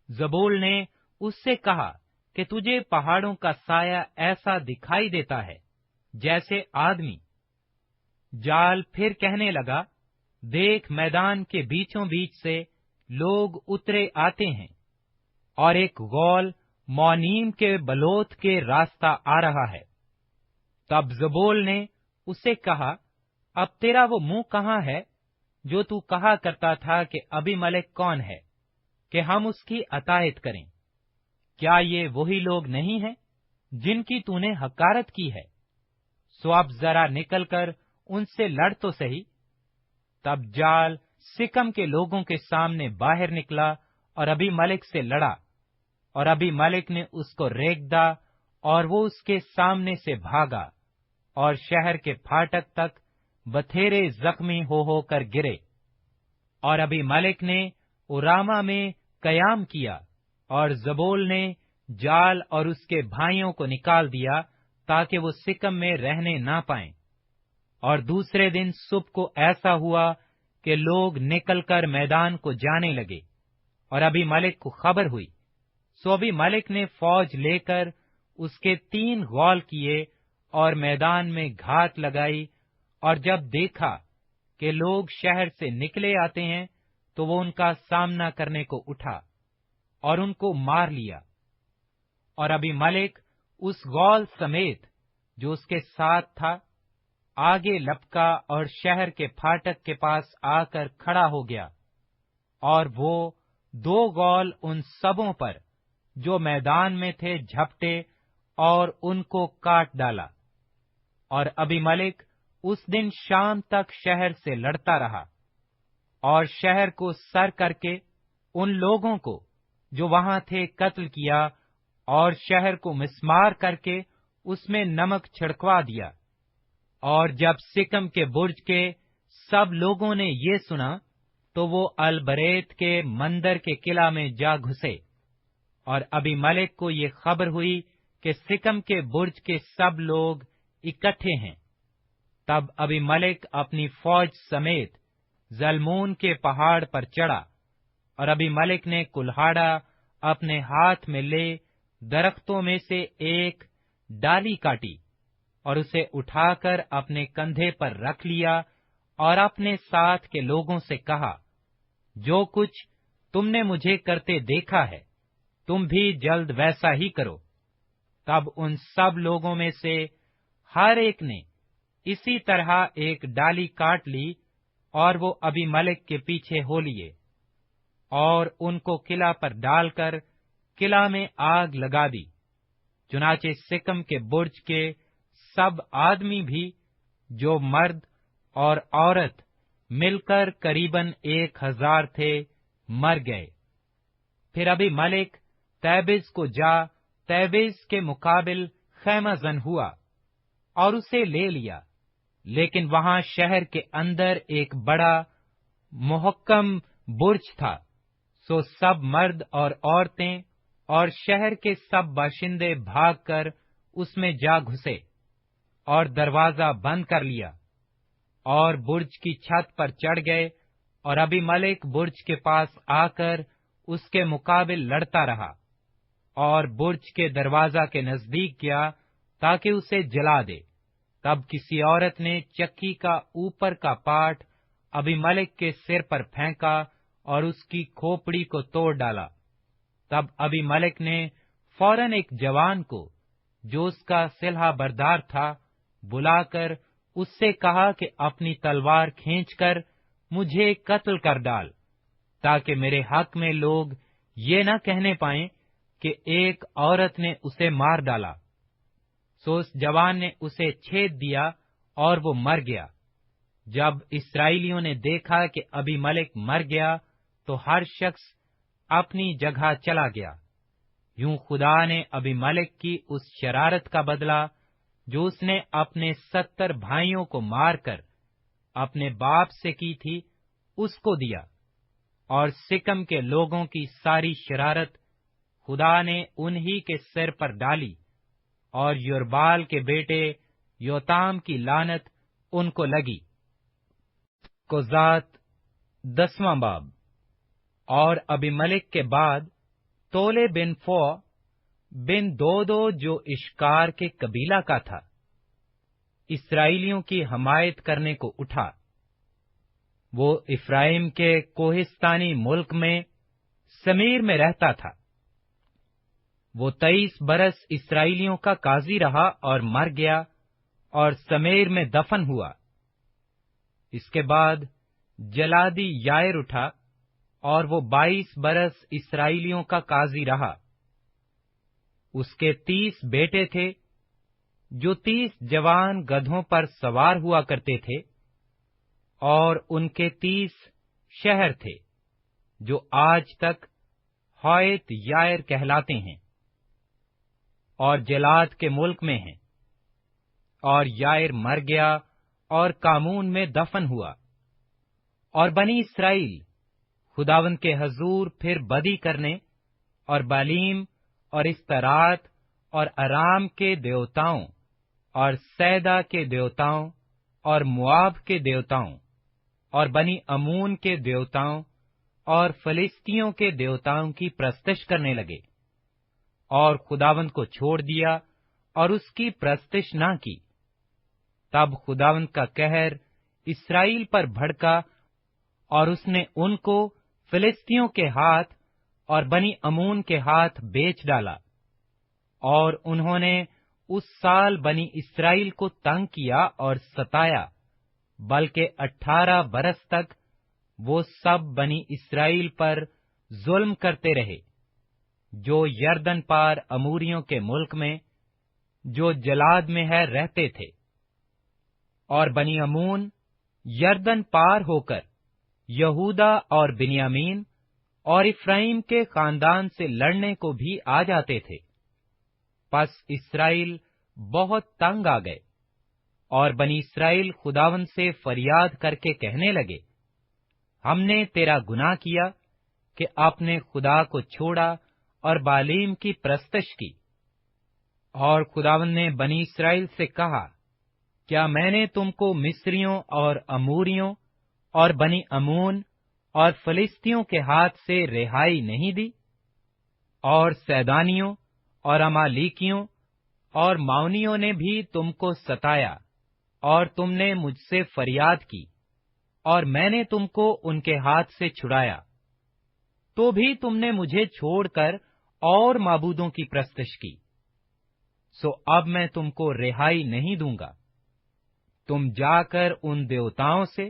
जबूल ने उससे कहा कि तुझे पहाड़ों का साया ऐसा दिखाई देता है जैसे आदमी। जाल फिर कहने लगा, देख, मैदान के बीचों बीच से लोग उतरे आते हैं, और एक गौल मौनीम के बलोत के रास्ता आ रहा है। तब जबूल ने उसे कहा, अब तेरा वो मुंह कहाँ है जो तू कहा करता था कि अबीमेलेक कौन है कि हम उसकी अतायत करें? क्या ये वही लोग नहीं हैं जिनकी तूने हकारत की है? सो अब जरा निकलकर उनसे लड़ तो सही। तब जाल सिकम के लोगों के सामने बाहर निकला और अबीमेलेक से लड़ा, और अबीमेलेक ने उसको रेंगदा, और वो उसके सामने से भागा और शहर के फाटक तक बथेरे जख्मी होकर गिरे। और अबीमेलेक ने उरामा में कयाम किया, और जबूल ने जाल और उसके भाइयों को निकाल दिया ताकि वो सिकम में रहने ना पाएं। और दूसरे दिन सुबह को ऐसा हुआ कि लोग निकलकर मैदान को जाने लगे, और अबीमेलेक को खबर हुई। सो अबीमेलेक ने फौज लेकर उसके 3 गौल किए और मैदान में घात लगाई, और जब देखा कि लोग शहर से निकले आते हैं, तो वो उनका सामना करने को उठा और उनको मार लिया। और अबीमेलेक उस गौल समेत जो उसके साथ था आगे लपका और शहर के फाटक के पास आकर खड़ा हो गया, और वो 2 गौल उन सबों पर जो मैदान में थे झपटे और उनको काट डाला। और अबीमेलेक उस दिन शाम तक शहर से लड़ता रहा, और शहर को सर करके उन लोगों को जो वहां थे कत्ल किया, اور شہر کو مسمار کر کے اس میں نمک چھڑکوا دیا۔ اور جب سکم کے برج کے سب لوگوں نے یہ سنا تو وہ البریت کے مندر کے قلعہ میں جا گھسے۔ اور ابی ملک کو یہ خبر ہوئی کہ سکم کے برج کے سب لوگ اکٹھے ہیں۔ تب ابی ملک اپنی فوج سمیت زلمون کے پہاڑ پر چڑھا، اور ابی ملک نے کلہاڑا اپنے ہاتھ میں لے درختوں میں سے ایک ڈالی کاٹی، اور اسے اٹھا کر اپنے کندھے پر رکھ لیا، اور اپنے ساتھ کے لوگوں سے کہا، جو کچھ تم نے مجھے کرتے دیکھا ہے تم بھی جلد ویسا ہی کرو۔ تب ان سب لوگوں میں سے ہر ایک نے اسی طرح ایک ڈالی کاٹ لی، اور وہ ابی ملک کے پیچھے ہو لیے، اور ان کو قلعہ پر ڈال کر قلعہ میں آگ لگا دی۔ چنانچہ سکم کے برج کے سب آدمی بھی، جو مرد اور عورت مل کر قریباً 1000 تھے، مر گئے۔ پھر ابی ملک تیبز کو جا تیبز کے مقابل خیمہ زن ہوا اور اسے لے لیا، لیکن وہاں شہر کے اندر ایک بڑا محکم برج تھا، سو سب مرد اور عورتیں اور شہر کے سب باشندے بھاگ کر اس میں جا گھسے اور دروازہ بند کر لیا، اور برج کی چھت پر چڑھ گئے، اور ابی ملک برج کے پاس آ کر اس کے مقابل لڑتا رہا، اور برج کے دروازہ کے نزدیک گیا تاکہ اسے جلا دے۔ تب کسی عورت نے چکی کا اوپر کا پارٹ ابی ملک کے سر پر پھینکا اور اس کی کھوپڑی کو توڑ ڈالا۔ تب ابی ملک نے فوراً ایک جوان کو، جو اس کا سلحہ بردار تھا، بلا کر اس سے کہا کہ اپنی تلوار کھینچ کر مجھے قتل کر ڈال، تاکہ میرے حق میں لوگ یہ نہ کہنے پائیں کہ ایک عورت نے اسے مار ڈالا۔ سو اس جوان نے اسے چھید دیا اور وہ مر گیا۔ جب اسرائیلیوں نے دیکھا کہ ابی ملک مر گیا تو ہر شخص اپنی جگہ چلا گیا۔ یوں خدا نے ابی ملک کی اس شرارت کا بدلہ جو اس نے اپنے 70 بھائیوں کو مار کر اپنے باپ سے کی تھی اس کو دیا، اور سکم کے لوگوں کی ساری شرارت خدا نے انہی کے سر پر ڈالی، اور یربال کے بیٹے یوتام کی لعنت ان کو لگی۔ قضات 10واں باب۔ اور ابی ملک کے بعد تولے بن فو بن دودو جو اشکار کے قبیلہ کا تھا، اسرائیلیوں کی حمایت کرنے کو اٹھا۔ وہ افرائیم کے کوہستانی ملک میں سمیر میں رہتا تھا۔ وہ 23 برس اسرائیلیوں کا قاضی رہا اور مر گیا اور سمیر میں دفن ہوا۔ اس کے بعد جلادی یائر اٹھا اور وہ 22 برس اسرائیلیوں کا قاضی رہا۔ اس کے 30 بیٹے تھے، جو 30 جوان گدھوں پر سوار ہوا کرتے تھے، اور ان کے 30 شہر تھے، جو آج تک ہویت یائر کہلاتے ہیں اور جلاد کے ملک میں ہیں۔ اور یائر مر گیا اور کامون میں دفن ہوا۔ اور بنی اسرائیل خداوند کے حضور پھر بدی کرنے اور بالیم اور استرات اور ارام کے دیوتاؤں اور سیدا کے دیوتاؤں اور مواب کے دیوتاؤں اور بنی امون کے دیوتاؤں اور فلسطینیوں کے دیوتاؤں کی پرستش کرنے لگے، اور خداوند کو چھوڑ دیا اور اس کی پرستش نہ کی۔ تب خداوند کا قہر اسرائیل پر بھڑکا، اور اس نے ان کو فلسطینیوں کے ہاتھ اور بنی امون کے ہاتھ بیچ ڈالا، اور انہوں نے اس سال بنی اسرائیل کو تنگ کیا اور ستایا، بلکہ 18 برس تک وہ سب بنی اسرائیل پر ظلم کرتے رہے، جو یردن پار اموریوں کے ملک میں، جو جلاد میں ہے، رہتے تھے۔ اور بنی امون یردن پار ہو کر یہودا اور بنیامین اور افرائیم کے خاندان سے لڑنے کو بھی آ جاتے تھے، پس اسرائیل بہت تنگ آ گئے، اور بنی اسرائیل خداوند سے فریاد کر کے کہنے لگے، ہم نے تیرا گناہ کیا کہ اپنے خدا کو چھوڑا اور بالیم کی پرستش کی۔ اور خداوند نے بنی اسرائیل سے کہا، کیا میں نے تم کو مصریوں اور اموریوں اور بنی امون اور فلسطینیوں کے ہاتھ سے رہائی نہیں دی؟ اور سیدانیوں اور امالیکیوں اور ماؤنیوں نے بھی تم کو ستایا، اور تم نے مجھ سے فریاد کی، اور میں نے تم کو ان کے ہاتھ سے چھڑایا، تو بھی تم نے مجھے چھوڑ کر اور معبودوں کی پرستش کی۔ سو اب میں تم کو رہائی نہیں دوں گا۔ تم جا کر ان دیوتاؤں سے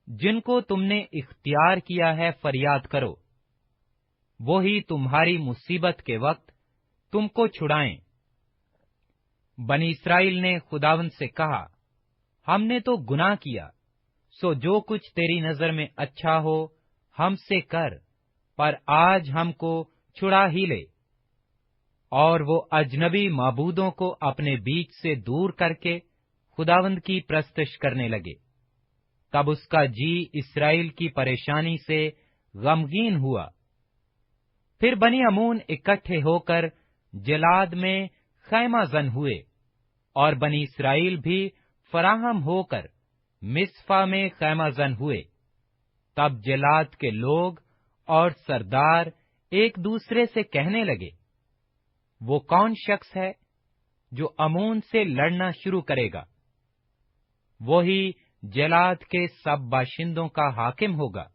جن کو تم نے اختیار کیا ہے فریاد کرو، وہی تمہاری مصیبت کے وقت تم کو چھڑائیں۔ بنی اسرائیل نے خداوند سے کہا، ہم نے تو گناہ کیا، سو جو کچھ تیری نظر میں اچھا ہو ہم سے کر، پر آج ہم کو چھڑا ہی لے۔ اور وہ اجنبی معبودوں کو اپنے بیچ سے دور کر کے خداوند کی پرستش کرنے لگے۔ تب اس کا جی اسرائیل کی پریشانی سے غمگین ہوا۔ پھر بنی امون اکٹھے ہو کر جلاد میں خیمہ زن ہوئے، اور بنی اسرائیل بھی فراہم ہو کر مصفا میں خیمہ زن ہوئے۔ تب جلاد کے لوگ اور سردار ایک دوسرے سے کہنے لگے، وہ کون شخص ہے جو امون سے لڑنا شروع کرے گا؟ وہی جلاد کے سب باشندوں کا حاکم ہوگا۔